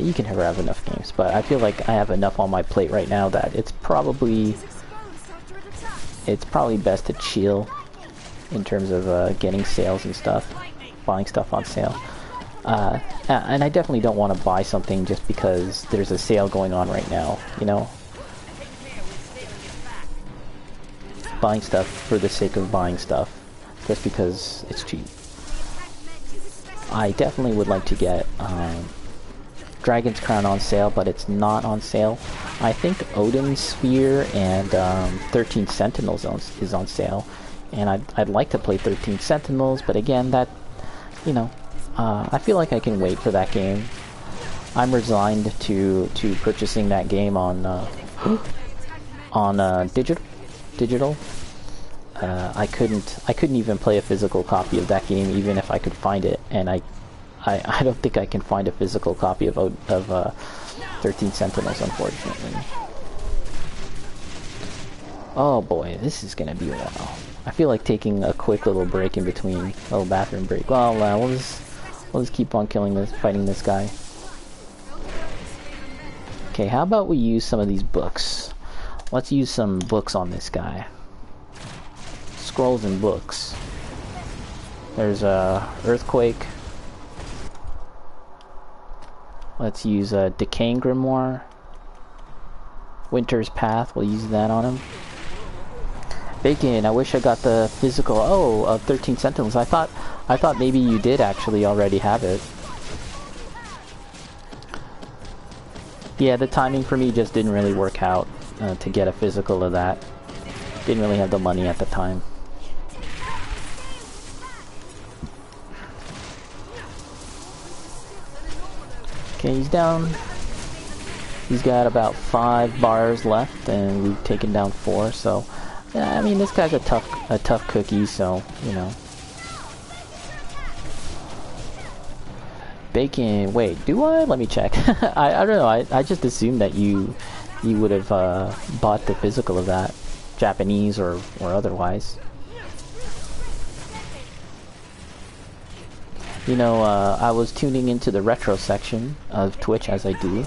You can never have enough games, but I feel like I have enough on my plate right now that it's probably best to chill in terms of getting sales and stuff, buying stuff on sale. And I definitely don't want to buy something just because there's a sale going on right now, you know? Buying stuff for the sake of buying stuff, just because it's cheap. I definitely would like to get Dragon's Crown on sale, but it's not on sale. I think Odin's Sphere and 13 Sentinels is on sale, and I'd like to play 13 Sentinels, but again, that, you know, I feel like I can wait for that game. I'm resigned to purchasing that game on digital. I couldn't even play a physical copy of that game even if I could find it, and I don't think I can find a physical copy of 13 Sentinels, unfortunately. Oh boy, this is gonna be a while. I feel like taking a quick little break in between, a little bathroom break. Well, we'll just keep on fighting this guy. Okay, how about we use some of these books? Let's use some books on this guy. Scrolls and books. There's Earthquake. Let's use Decaying Grimoire. Winter's Path, we'll use that on him. Bacon, I wish I got the physical of 13 Sentinels. I thought maybe you did actually already have it. Yeah, the timing for me just didn't really work out to get a physical of that. Didn't really have the money at the time. Okay, he's down. He's got about 5 bars left, and we've taken down 4. So, yeah, I mean, this guy's a tough cookie. So, you know. Bacon. Wait, do I? Let me check. I don't know. I just assumed that you would have bought the physical of that, Japanese or otherwise. You know, I was tuning into the retro section of Twitch, as I do.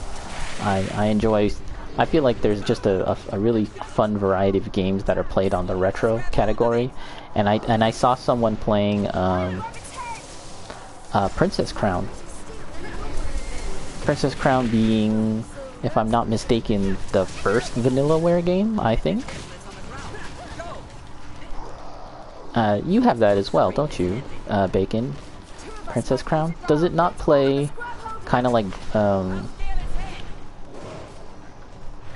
I enjoy... I feel like there's just a really fun variety of games that are played on the retro category. And I saw someone playing Princess Crown. Princess Crown being, if I'm not mistaken, the first Vanillaware game, I think. You have that as well, don't you, Bacon? Princess Crown? Does it not play kind of like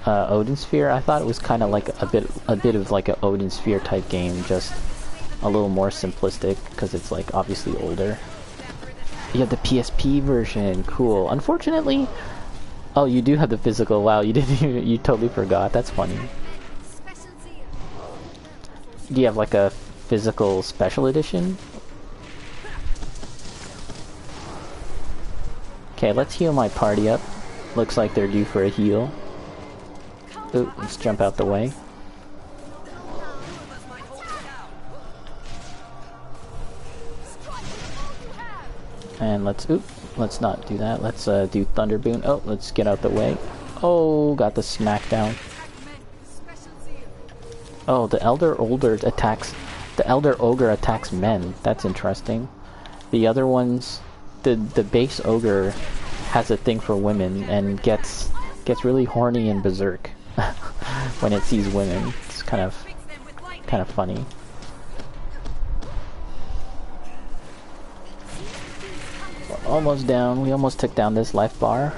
Odin Sphere? I thought it was kind of like a bit of like an Odin Sphere type game, just a little more simplistic because it's like obviously older. You have the PSP version, cool. Unfortunately, oh, you do have the physical. Wow, you didn't. You totally forgot. That's funny. Do you have like a physical special edition? Okay, let's heal my party up. Looks like they're due for a heal. Ooh, let's jump out the way. And let's not do that. Let's do Thunder Boon. Oh, let's get out the way. Oh, got the smackdown. Oh, the Elder Ogre attacks men. That's interesting. The other ones, the base ogre has a thing for women and gets really horny and berserk when it sees women. It's kind of funny. We're almost down. We almost took down this life bar.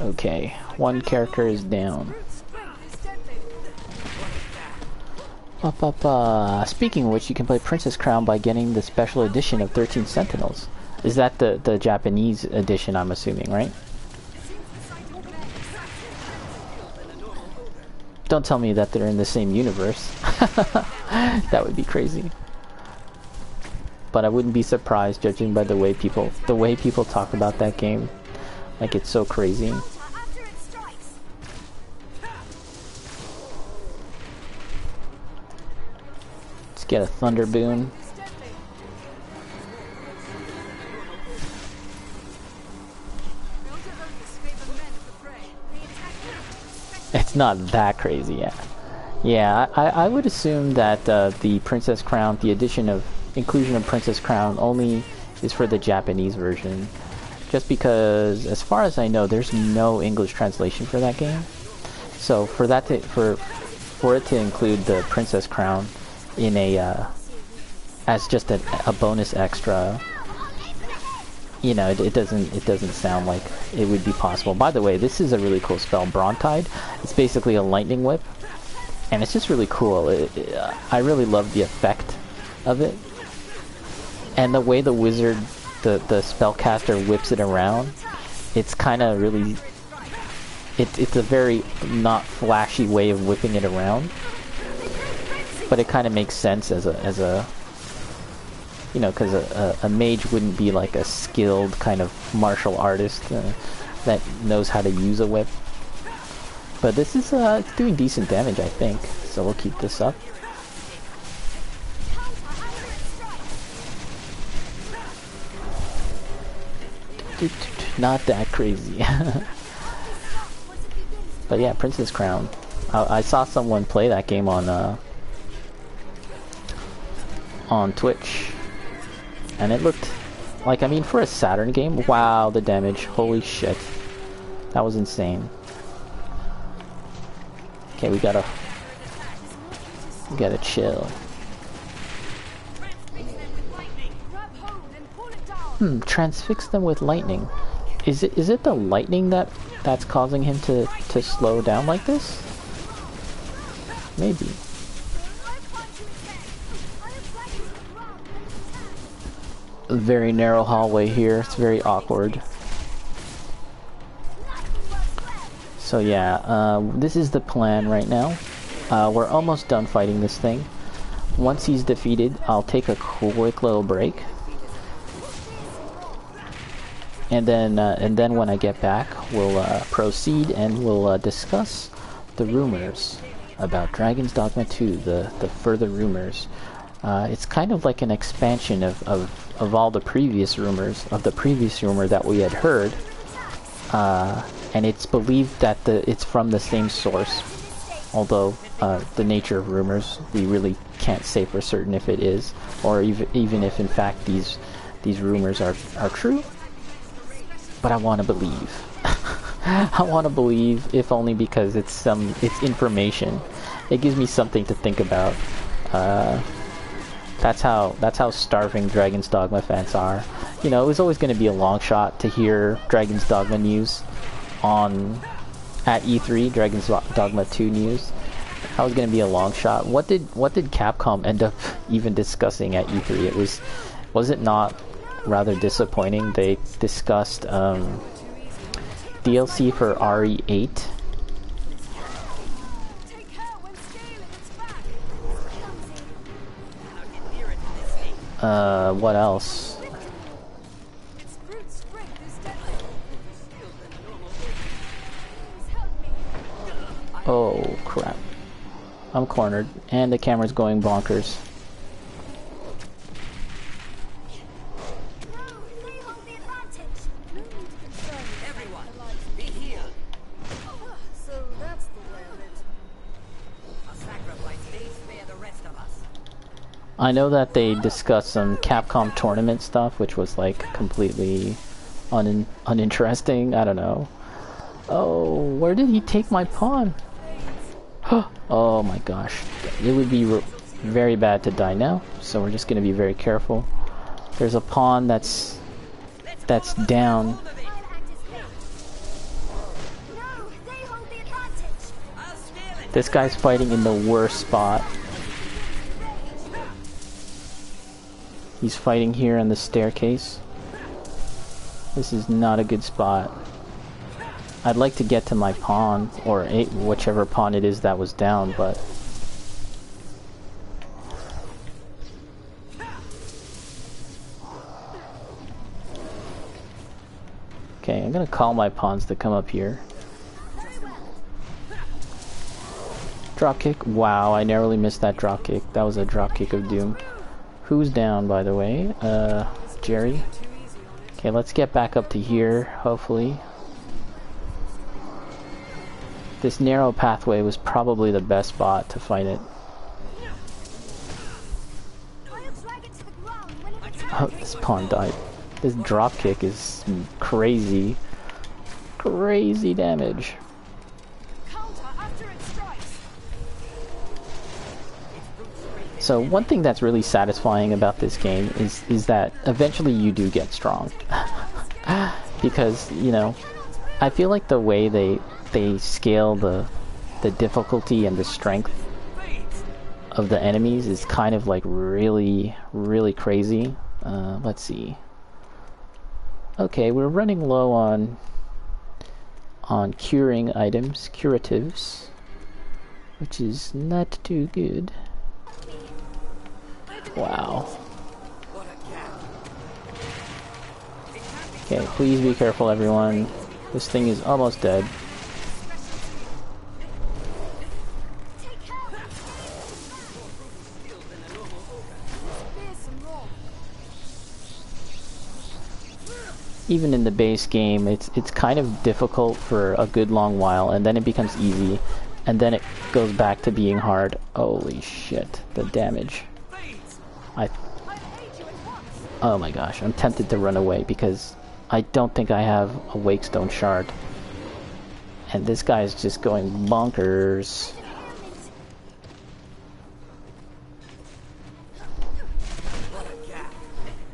Okay, one character is down. Speaking of which, you can play Princess Crown by getting the special edition of 13 Sentinels. Is that the Japanese edition, I'm assuming, right? Don't tell me that they're in the same universe. That would be crazy. But I wouldn't be surprised, judging by the way people talk about that game. Like, it's so crazy. Let's get a Thunder Boon. It's not that crazy yet. Yeah, I would assume that the Princess Crown, the inclusion of Princess Crown only is for the Japanese version. Just because, as far as I know, there's no English translation for that game. So for it to include the Princess Crown in as just a bonus extra, you know, it doesn't sound like it would be possible. By the way, this is a really cool spell, Brontide. It's basically a lightning whip, and it's just really cool. I really love the effect of it, and the way the wizard, the spellcaster, whips it around. It's kind of really, it's a very not flashy way of whipping it around, but it kind of makes sense as a you know, because a mage wouldn't be like a skilled kind of martial artist that knows how to use a whip. But this is it's doing decent damage, I think. So we'll keep this up. Not that crazy. But yeah, Princess Crown. I saw someone play that game on Twitch. And it looked like, I mean, for a Saturn game, wow, the damage, holy shit. That was insane. Okay, we gotta chill. Transfix them with lightning. Is it the lightning that's causing him to slow down like this? Maybe. A very narrow hallway here. It's very awkward. So yeah, this is the plan right now. We're almost done fighting this thing. Once he's defeated, I'll take a quick little break. And then when I get back, we'll proceed and we'll discuss the rumors about Dragon's Dogma 2, the further rumors. It's kind of like an expansion of all the previous rumors, of the previous rumor that we had heard. And it's believed that it's from the same source, although the nature of rumors, we really can't say for certain if it is, or even if in fact these rumors are true. But I want to believe. I want to believe, if only because it's information. It gives me something to think about. That's how starving Dragon's Dogma fans are. You know, it was always going to be a long shot to hear Dragon's Dogma news at E3, Dragon's Dogma 2 news. That was going to be a long shot. What did Capcom end up even discussing at E3? Was it not rather disappointing? They discussed DLC for RE8. What else? Oh crap. I'm cornered, and the camera's going bonkers. I know that they discussed some Capcom tournament stuff, which was like completely uninteresting. I don't know. Oh, where did he take my pawn? Oh my gosh. It would be very bad to die now, so we're just going to be very careful. There's a pawn that's down. This guy's fighting in the worst spot. He's fighting here on the staircase. This is not a good spot. I'd like to get to my pawn, or whichever pawn it is that was down, but... Okay, I'm gonna call my pawns to come up here. Drop kick. Wow, I narrowly missed that drop kick. That was a drop kick of doom. Who's down, by the way? Jerry. Okay, let's get back up to here, hopefully. This narrow pathway was probably the best spot to fight it. Oh, this pawn died. This drop kick is crazy. Crazy damage. So one thing that's really satisfying about this game is that eventually you do get strong. Because, you know, I feel like the way they scale the difficulty and the strength of the enemies is kind of like really crazy. Let's see. Okay, we're running low on curing items, curatives, which is not too good. Wow. Okay, please be careful, everyone. This thing is almost dead. Even in the base game, it's kind of difficult for a good long while, and then it becomes easy, and then it goes back to being hard. Holy shit, the damage. Oh my gosh, I'm tempted to run away because I don't think I have a Wakestone shard. And this guy is just going bonkers.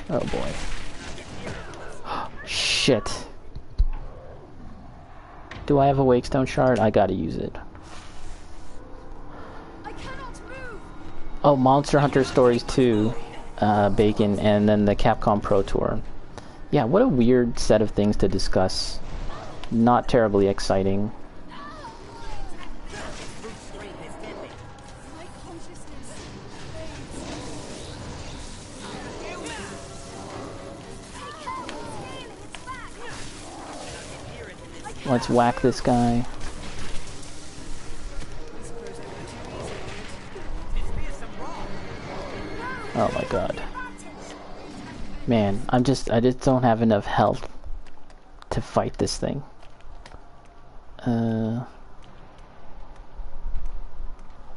Oh boy. Shit. Do I have a Wakestone shard? I gotta use it. Oh, Monster Hunter Stories 2, Bacon, and then the Capcom Pro Tour. Yeah, what a weird set of things to discuss. Not terribly exciting. Let's whack this guy. Oh my god. Man, I just don't have enough health to fight this thing.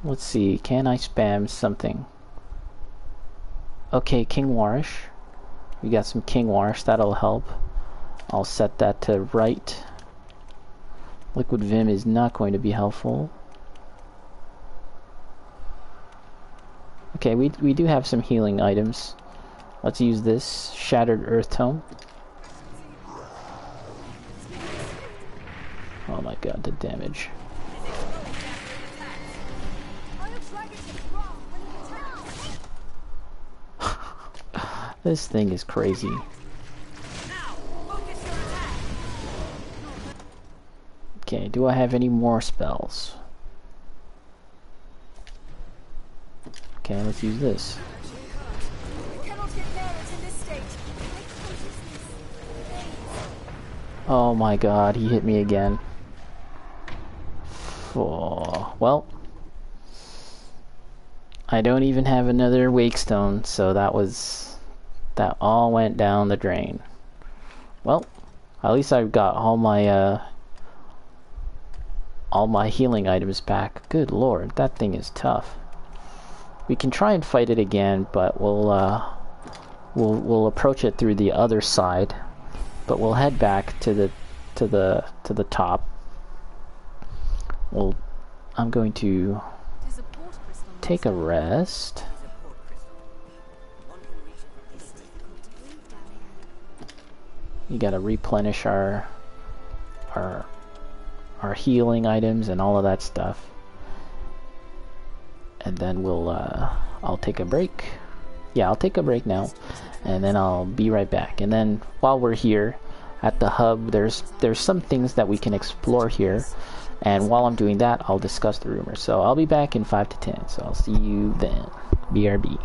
Let's see, can I spam something? Okay, King Warish. We got some King Warish, that'll help. I'll set that to right. Liquid Vim is not going to be helpful. Okay, we do have some healing items. Let's use this Shattered Earth Tome. Oh my god, the damage. This thing is crazy. Okay, do I have any more spells? Okay, let's use this. Oh my god, he hit me again. Oh, well, I don't even have another Wakestone, so that all went down the drain. Well, at least I've got all my healing items back. Good lord, that thing is tough. We can try and fight it again, but we'll approach it through the other side. But we'll head back to the top. I'm going to take a rest. You gotta replenish our healing items and all of that stuff. And then I'll take a break. Yeah, I'll take a break now, and then I'll be right back. And then while we're here at the hub, there's some things that we can explore here, and while I'm doing that, I'll discuss the rumors. So I'll be back in 5 to 10, so I'll see you then. BRB.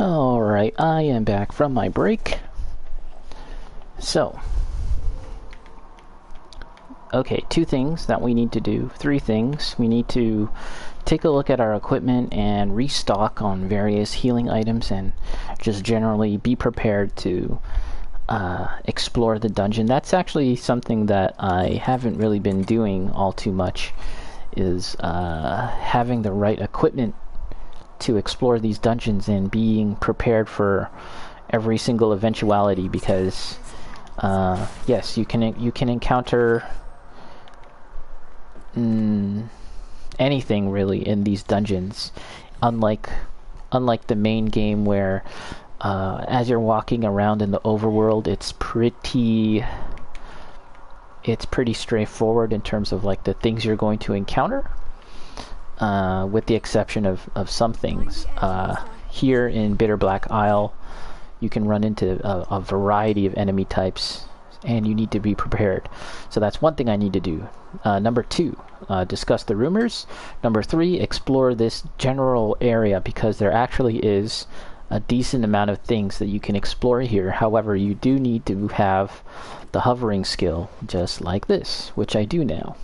Alright, I am back from my break. So, okay, 2 things that we need to do. 3 things. We need to take a look at our equipment and restock on various healing items, and just generally be prepared to explore the dungeon. That's actually something that I haven't really been doing all too much, is having the right equipment to explore these dungeons and being prepared for every single eventuality, because yes, you can encounter anything really in these dungeons, unlike the main game where as you're walking around in the overworld, it's pretty straightforward in terms of like the things you're going to encounter, with the exception of some things. Here in Bitterblack Isle, you can run into a variety of enemy types, and you need to be prepared. So that's one thing I need to do. Number 2, discuss the rumors. Number 3, explore this general area, because there actually is a decent amount of things that you can explore here. However, you do need to have the hovering skill, just like this, which I do now.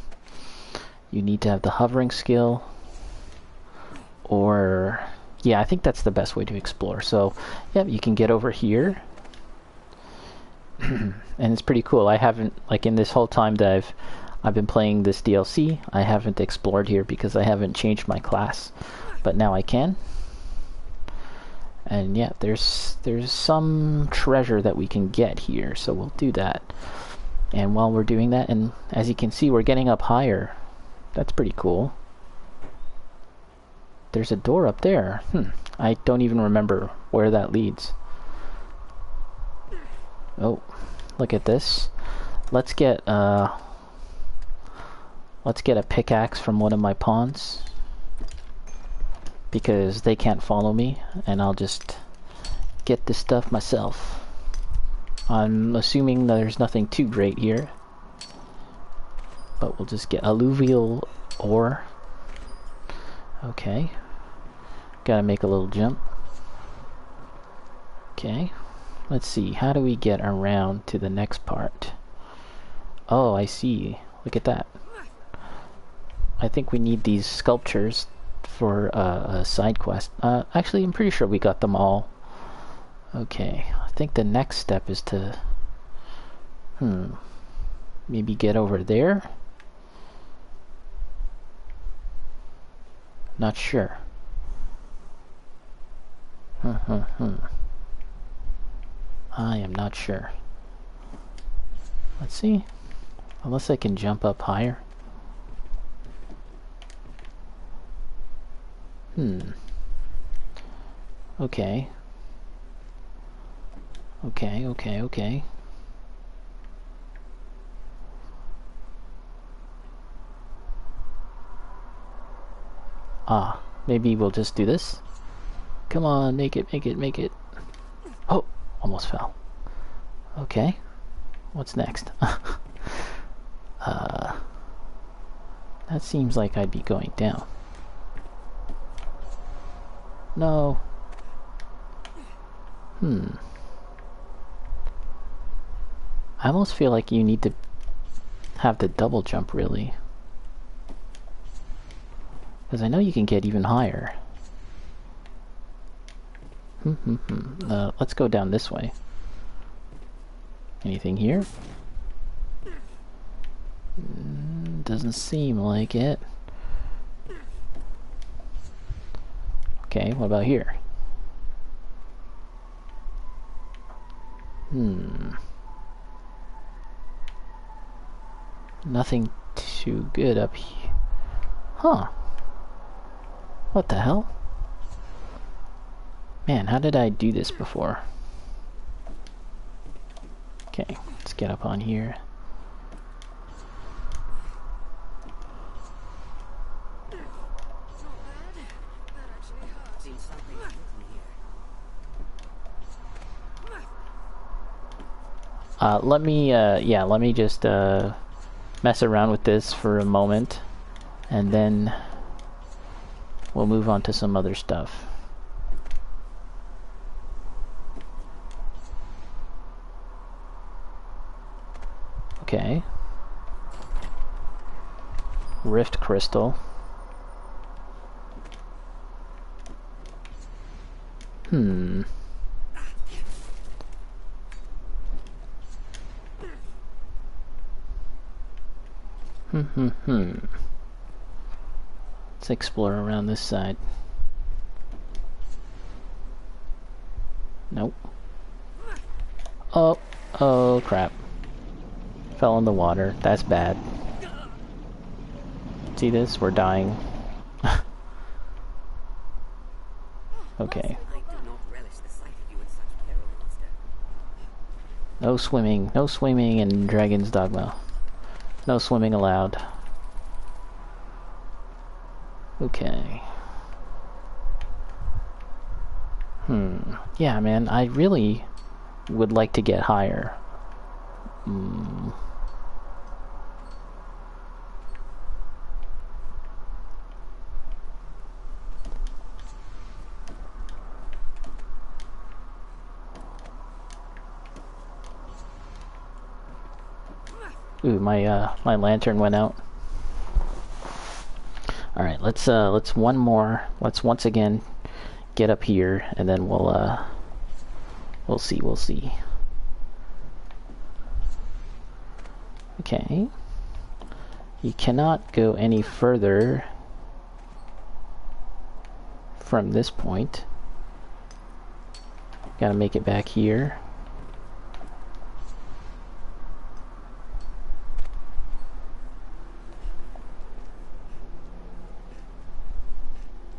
You need to have the hovering skill, or yeah, I think that's the best way to explore. So yeah, you can get over here and it's pretty cool. I haven't, like, in this whole time that I've been playing this DLC, I haven't explored here because I haven't changed my class, but now I can. And yeah, there's some treasure that we can get here, so we'll do that. And while we're doing that, and as you can see, we're getting up higher. That's pretty cool. There's a door up there. I don't even remember where that leads. Oh, look at this. Let's get a pickaxe from one of my pawns, because they can't follow me, and I'll just get this stuff myself. I'm assuming there's nothing too great here, but we'll just get alluvial ore. Okay. Gotta make a little jump. Okay. Let's see, how do we get around to the next part? Oh, I see. Look at that. I think we need these sculptures for a side quest. Actually, I'm pretty sure we got them all. Okay, I think the next step is to maybe get over there. Not sure. I am not sure. Let's see. Unless I can jump up higher. Okay. Okay. Ah, maybe we'll just do this. Come on, make it. Oh, almost fell. Okay. What's next? That seems like I'd be going down. No. I almost feel like you need to have the double jump, really. Because I know you can get even higher. Let's go down this way. Anything here? Doesn't seem like it. Okay, what about here? Nothing too good up here. Huh. What the hell? Man, how did I do this before? Okay, let's get up on here. Let me just mess around with this for a moment, and then we'll move on to some other stuff. Okay. Rift crystal. Hmm. Let's explore around this side. Nope. Oh, oh crap. Fell in the water. That's bad. See this? We're dying. Okay. I do not relish the sight of you in such peril, Master. No swimming. No swimming in Dragon's Dogma. No swimming allowed. Okay. Yeah, man, I really would like to get higher. Ooh, my lantern went out. All right, let's one more. Let's once again get up here, and then we'll see. Okay. You cannot go any further from this point. Gotta make it back here.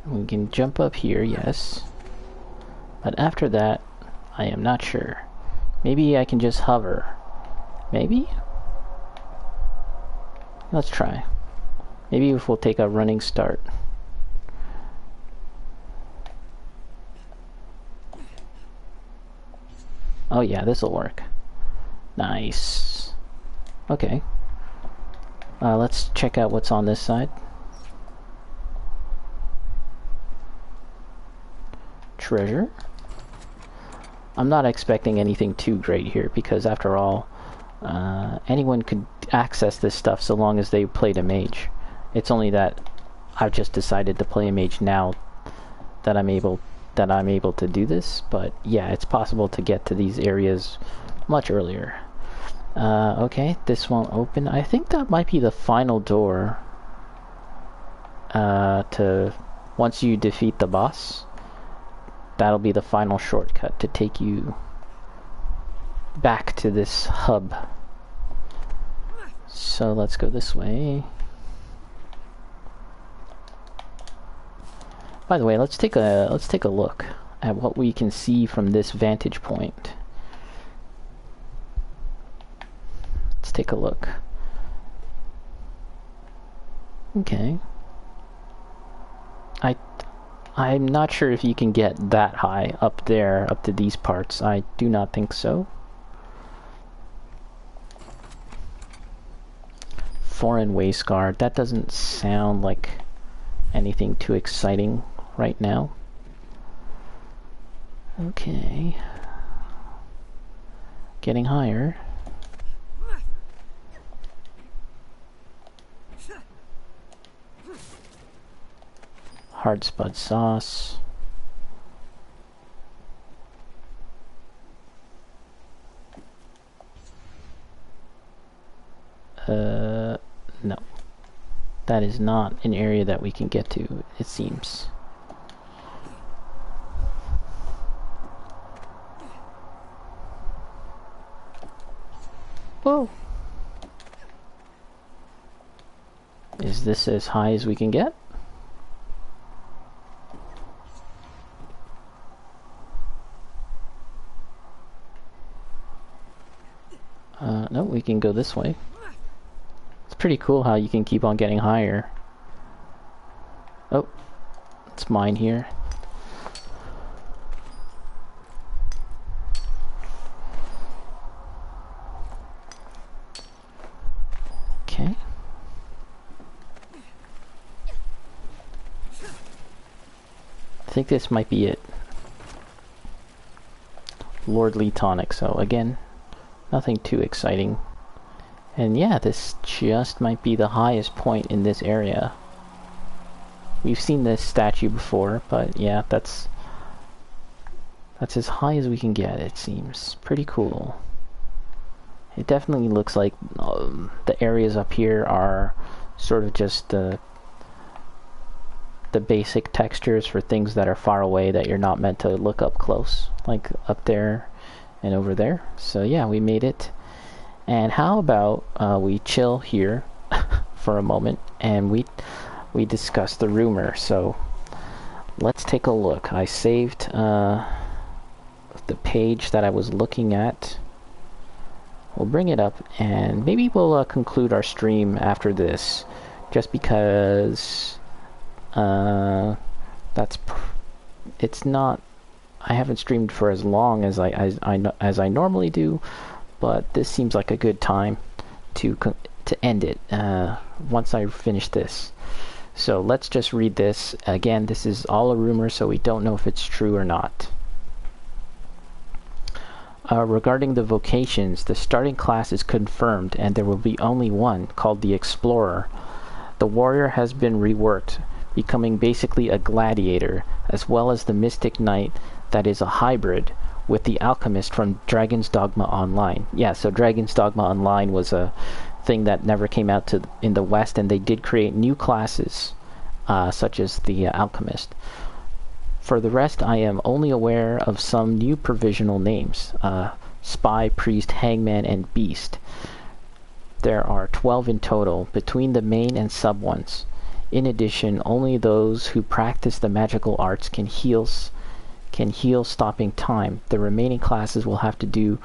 We can jump up here, yes. But after that, I am not sure. Maybe I can just hover. Maybe? Let's try. Maybe if we'll take a running start. Oh yeah, this'll work. Nice. Okay. Let's check out what's on this side. Treasure. I'm not expecting anything too great here because after all, anyone could access this stuff so long as they played a mage. It's only that I've just decided to play a mage now that I'm able to do this, but yeah, it's possible to get to these areas much earlier. Okay, this won't open. I think that might be the final door to once you defeat the boss. That'll be the final shortcut to take you back to this hub. So let's go this way. By the way, let's take a look at what we can see from this vantage point. Let's take a look. Okay. I'm not sure if you can get that high up there, up to these parts. I do not think so. Foreign wasteguard. That doesn't sound like anything too exciting right now. Okay. Getting higher. Hard spud sauce. No. That is not an area that we can get to, it seems. Whoa! Is this as high as we can get? No, we can go this way. It's pretty cool how you can keep on getting higher. Oh, it's mine here. Okay. I think this might be it. Lordly tonic, so again, nothing too exciting. And yeah, this just might be the highest point in this area. We've seen this statue before, but yeah, that's as high as we can get, it seems. Pretty cool. It definitely looks like the areas up here are sort of just the basic textures for things that are far away that you're not meant to look up close, like up there and over there. So yeah, we made it. And how about we chill here for a moment and we discuss the rumor. So let's take a look. I saved the page that I was looking at. We'll bring it up and maybe we'll conclude our stream after this, just because it's not, I haven't streamed for as long as I normally do, but this seems like a good time to end it once I finish this. So let's just read this. Again, this is all a rumor, so we don't know if it's true or not. Regarding the vocations, the starting class is confirmed and there will be only one, called the Explorer. The Warrior has been reworked, becoming basically a gladiator, as well as the Mystic Knight that is a hybrid with the Alchemist from Dragon's Dogma Online. Yeah, so Dragon's Dogma Online was a thing that never came out in the West, and they did create new classes, such as the Alchemist. For the rest, I am only aware of some new provisional names: Spy, Priest, Hangman, and Beast. There are 12 in total, between the main and sub ones. In addition, only those who practice the magical arts can heal stopping time. The remaining classes will have to do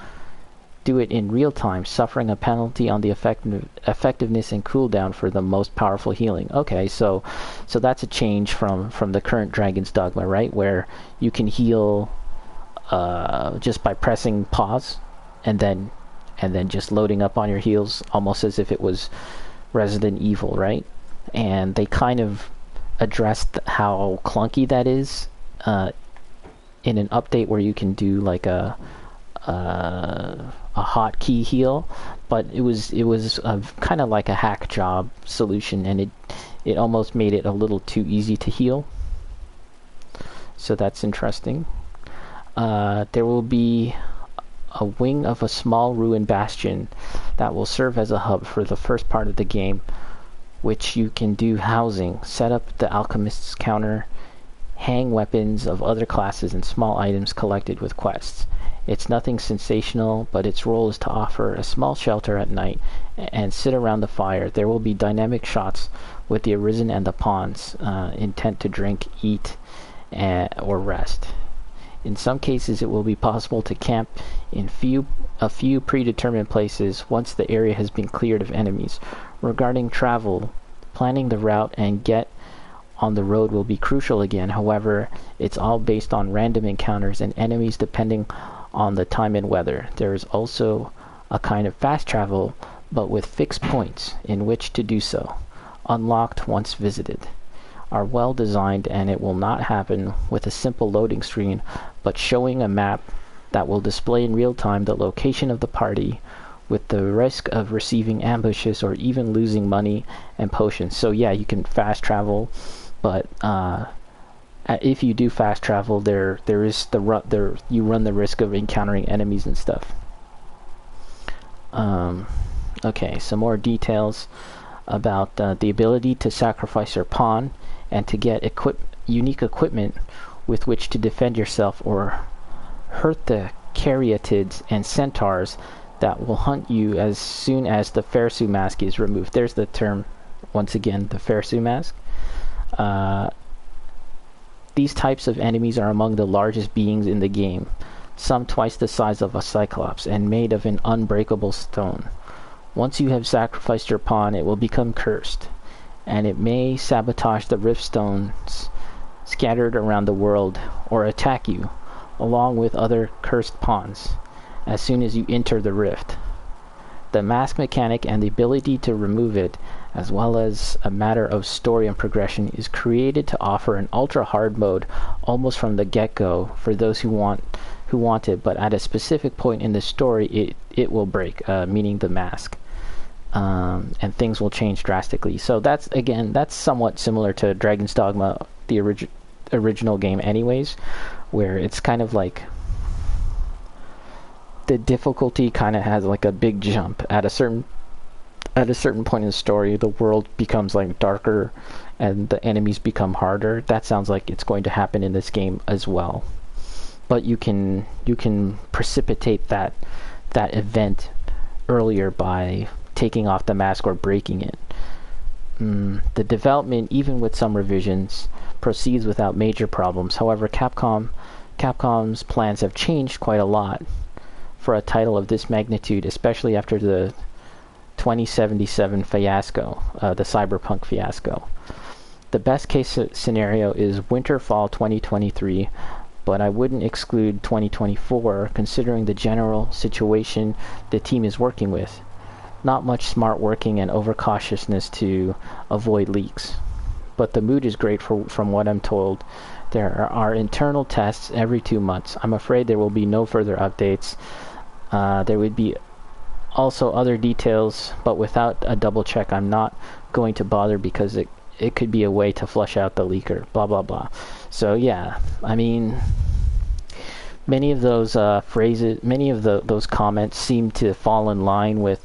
it in real time, suffering a penalty on the effectiveness and cooldown for the most powerful healing. Okay, so that's a change from the current Dragon's Dogma, right? Where you can heal just by pressing pause and then just loading up on your heals, almost as if it was Resident Evil, right? And they kind of addressed how clunky that is in an update where you can do like a hotkey heal, but it was kind of like a hack job solution, and it almost made it a little too easy to heal. So that's interesting. There will be a wing of a small ruined bastion that will serve as a hub for the first part of the game, which you can do housing, set up the Alchemist's counter, hang weapons of other classes and small items collected with quests. It's nothing sensational, but its role is to offer a small shelter at night and sit around the fire. There will be dynamic shots with the Arisen and the pawns, intent to drink, eat, or rest. In some cases, it will be possible to camp in a few predetermined places once the area has been cleared of enemies. Regarding travel, planning the route and get on the road will be crucial again. However, it's all based on random encounters and enemies depending on the time and weather. There is also a kind of fast travel, but with fixed points in which to do so, unlocked once visited, are well designed, and it will not happen with a simple loading screen, but showing a map that will display in real time the location of the party, with the risk of receiving ambushes or even losing money and potions. So yeah, you can fast travel, but if you do fast travel, there is you run the risk of encountering enemies and stuff. Okay, some more details about the ability to sacrifice your pawn and to get unique equipment with which to defend yourself or hurt the caryatids and centaurs that will hunt you as soon as the Fersu mask is removed. There's the term once again, the Fersu mask. These types of enemies are among the largest beings in the game, some twice the size of a cyclops and made of an unbreakable stone. Once you have sacrificed your pawn, it will become cursed, and it may sabotage the rift stones scattered around the world or attack you, along with other cursed pawns, as soon as you enter the rift. The mask mechanic and the ability to remove it, as well as a matter of story and progression, is created to offer an ultra-hard mode almost from the get-go for those who want it, but at a specific point in the story it will break, meaning the mask. and things will change drastically. So that's somewhat similar to Dragon's Dogma, the original game anyways, where it's kind of like the difficulty kind of has like a big jump at a certain point in the story. The world becomes like darker and the enemies become harder. That sounds like it's going to happen in this game as well, but you can precipitate that event earlier by taking off the mask or breaking it. The development, even with some revisions, proceeds without major problems. However, Capcom's plans have changed quite a lot for a title of this magnitude, especially after the 2077 fiasco, the Cyberpunk fiasco. The best case scenario is winter-fall 2023, but I wouldn't exclude 2024 considering the general situation the team is working with. Not much smart working and overcautiousness to avoid leaks. But the mood is great from what I'm told. There are internal tests every 2 months. I'm afraid there will be no further updates. There would be also other details, but without a double check I'm not going to bother because it could be a way to flush out the leaker, blah blah blah. So yeah, I mean, many of those phrases, many of those comments seem to fall in line with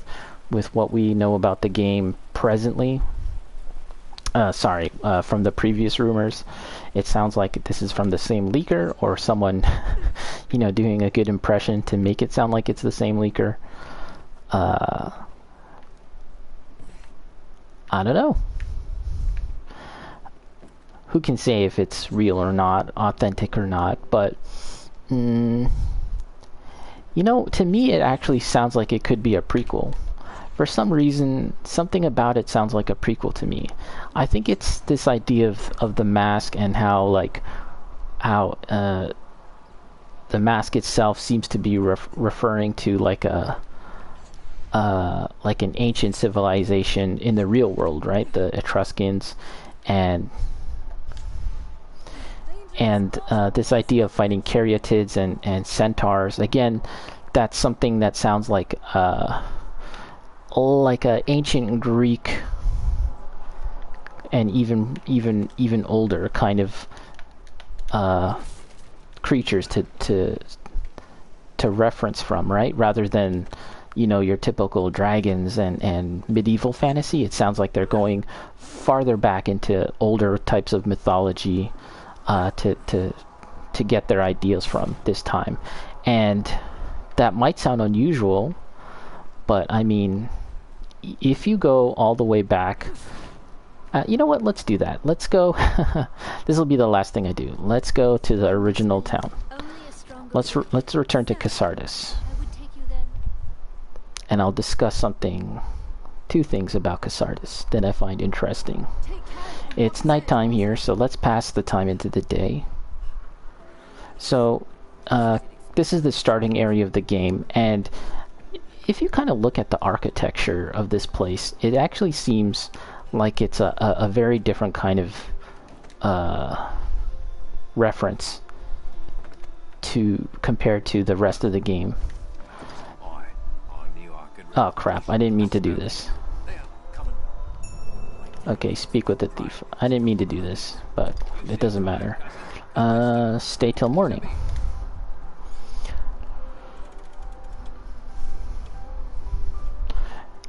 what we know about the game presently. From the previous rumors. It sounds like this is from the same leaker or someone doing a good impression to make it sound like it's the same leaker. I don't know. Who can say if it's real or not, authentic or not, but to me it actually sounds like it could be a prequel. For some reason, something about it sounds like a prequel to me. I think it's this idea of the mask and how the mask itself seems to be referring to like an ancient civilization in the real world, right? The Etruscans, and this idea of fighting caryatids and centaurs. Again, that's something that sounds like a ancient Greek and even older kind of creatures to reference from, right? Rather than your typical dragons and medieval fantasy. It sounds like they're going farther back into older types of mythology to get their ideas from this time. And that might sound unusual, but I mean, if you go all the way back, you know what? Let's do that. Let's go. This will be the last thing I do. Let's go to the original town. Let's return to Casardis, and I'll discuss two things about Casardis that I find interesting. It's nighttime here, so let's pass the time into the day. So, this is the starting area of the game, and if you kind of look at the architecture of this place, it actually seems like it's a very different kind of reference compared to the rest of the game. Oh crap, I didn't mean to do this. Okay, speak with the thief. I didn't mean to do this, but it doesn't matter. Stay till morning.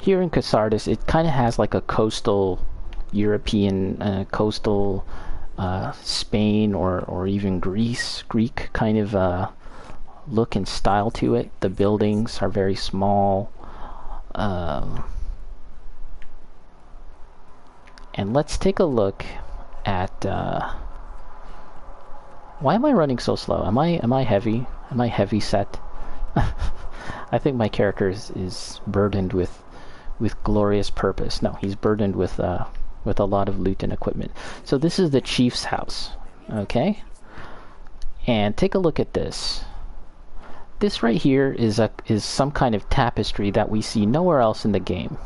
Here in Casardis, it kind of has like a coastal European, coastal Spain or even Greek kind of look and style to it. The buildings are very small. And let's take a look at why am I running so slow? Am I heavy? Am I heavy set? I think my character is burdened with glorious purpose. No, he's burdened with a lot of loot and equipment. So this is the chief's house, okay? And take a look at this. This right here is some kind of tapestry that we see nowhere else in the game.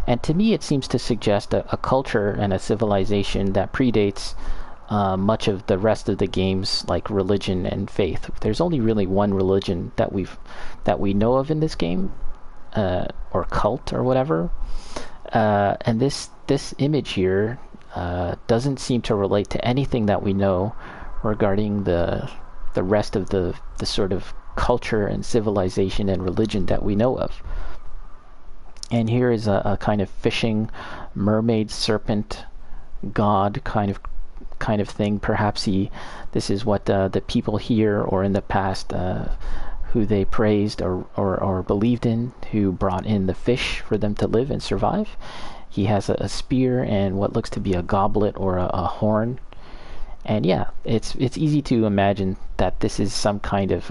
And to me, it seems to suggest a culture and a civilization that predates much of the rest of the game's like religion and faith. There's only really one religion that we know of in this game, or cult or whatever. And this image here doesn't seem to relate to anything that we know regarding the rest of the sort of culture and civilization and religion that we know of. And here is a kind of fishing mermaid serpent god kind of thing. Perhaps this is what the people here or in the past who they praised or believed in, who brought in the fish for them to live and survive. He has a spear and what looks to be a goblet or a horn. And yeah, it's easy to imagine that this is some kind of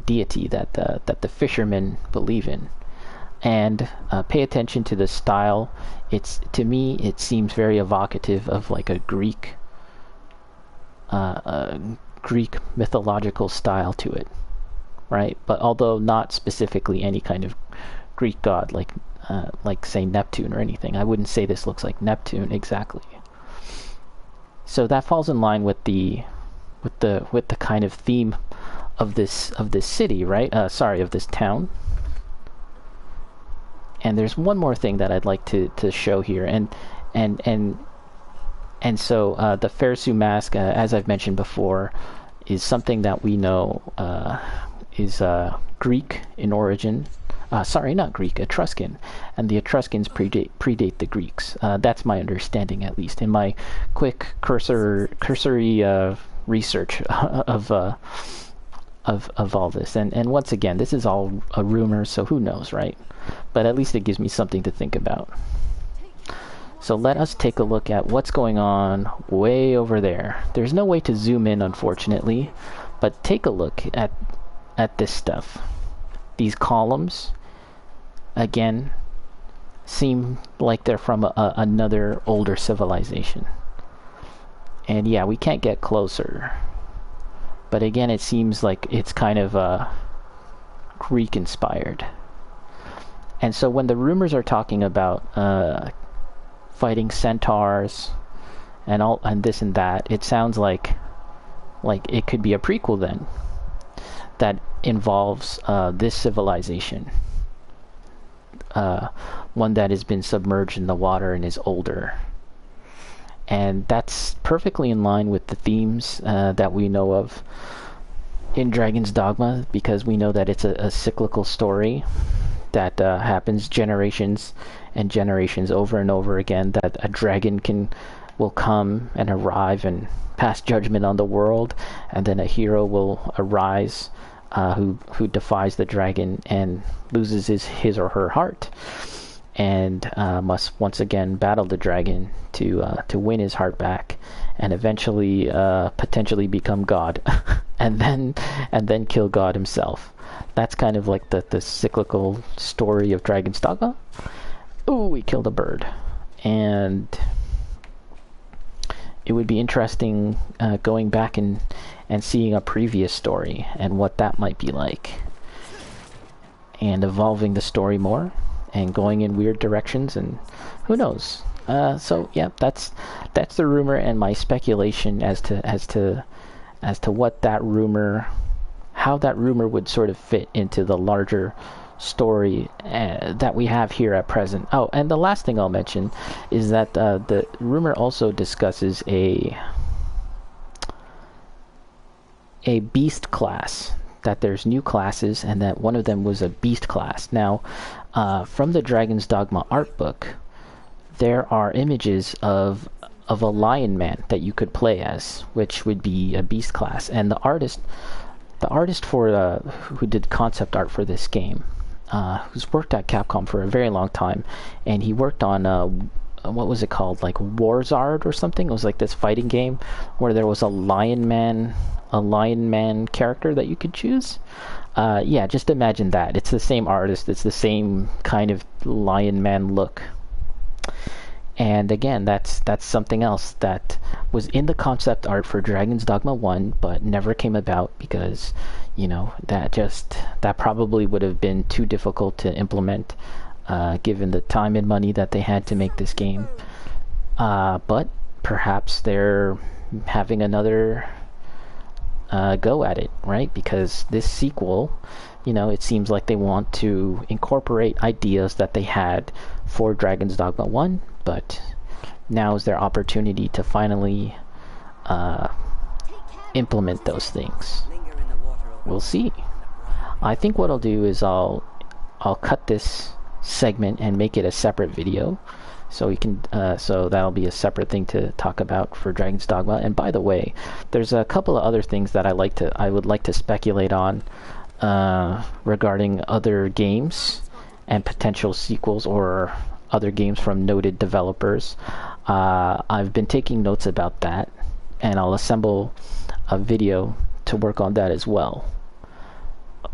deity that the fishermen believe in. And pay attention to the style. To me it seems very evocative of like a Greek mythological style to it, right? But although not specifically any kind of Greek god like say Neptune or anything. I wouldn't say this looks like Neptune exactly. So that falls in line with the kind of theme of this city, right? Of this town. And there's one more thing that I'd like to show here, and so the Fersu mask, as I've mentioned before, is something that we know is Greek in origin. Not Greek, Etruscan, and the Etruscans predate the Greeks. That's my understanding, at least in my quick cursory research of all this. And once again, this is all a rumor, so who knows, right? But at least it gives me something to think about. So let us take a look at what's going on way over there. There's no way to zoom in, unfortunately, but take a look at this stuff. These columns, again, seem like they're from another older civilization. And yeah, we can't get closer. But again, it seems like it's kind of Greek-inspired. And so when the rumors are talking about fighting centaurs and this and that, it sounds like it could be a prequel then that involves this civilization, one that has been submerged in the water and is older. And that's perfectly in line with the themes that we know of in Dragon's Dogma, because we know that it's a cyclical story that happens generations and generations over and over again, that a dragon will come and arrive and pass judgment on the world, and then a hero will arise who defies the dragon and loses his or her heart, and must once again battle the dragon to win his heart back, and eventually potentially become God, and then kill God himself. That's kind of like the cyclical story of Dragon's Dogma. Ooh, we killed a bird. And it would be interesting going back and seeing a previous story and what that might be like, and evolving the story more and going in weird directions, and who knows. So yeah, that's the rumor and my speculation as to what that rumor, how that rumor would sort of fit into the larger story that we have here at present. Oh, and the last thing I'll mention is that the rumor also discusses a beast class, that there's new classes, and that one of them was a beast class. Now, from the Dragon's Dogma art book, there are images of a lion man that you could play as, which would be a beast class. And the artist for who did concept art for this game, who's worked at Capcom for a very long time, and he worked on what was it called, like Warzard or something. It was like this fighting game where there was a lion man character that you could choose. Yeah, just imagine that. It's the same artist, it's the same kind of lion man look. And again, that's something else that was in the concept art for Dragon's Dogma 1, but never came about because, that probably would have been too difficult to implement, given the time and money that they had to make this game. But perhaps they're having another go at it, right? Because this sequel you know, it seems like they want to incorporate ideas that they had for Dragon's Dogma 1, but now is their opportunity to finally implement those things. Linger in the water over We'll see. I think what I'll do is I'll cut this segment and make it a separate video, so we can so that'll be a separate thing to talk about for Dragon's Dogma. And by the way, there's a couple of other things that I would like to speculate on regarding other games and potential sequels or other games from noted developers. I've been taking notes about that, and I'll assemble a video to work on that as well.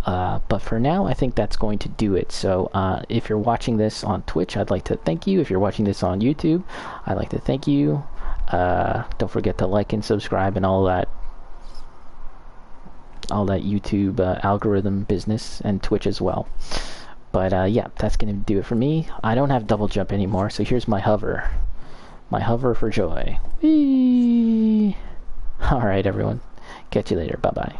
But for now, I think that's going to do it. So if you're watching this on Twitch, I'd like to thank you. If you're watching this on YouTube, I'd like to thank you. Don't forget to like and subscribe and all that YouTube algorithm business, and Twitch as well. But yeah, that's going to do it for me. I don't have double jump anymore, so here's my hover. My hover for joy. Whee! Alright, everyone. Catch you later. Bye-bye.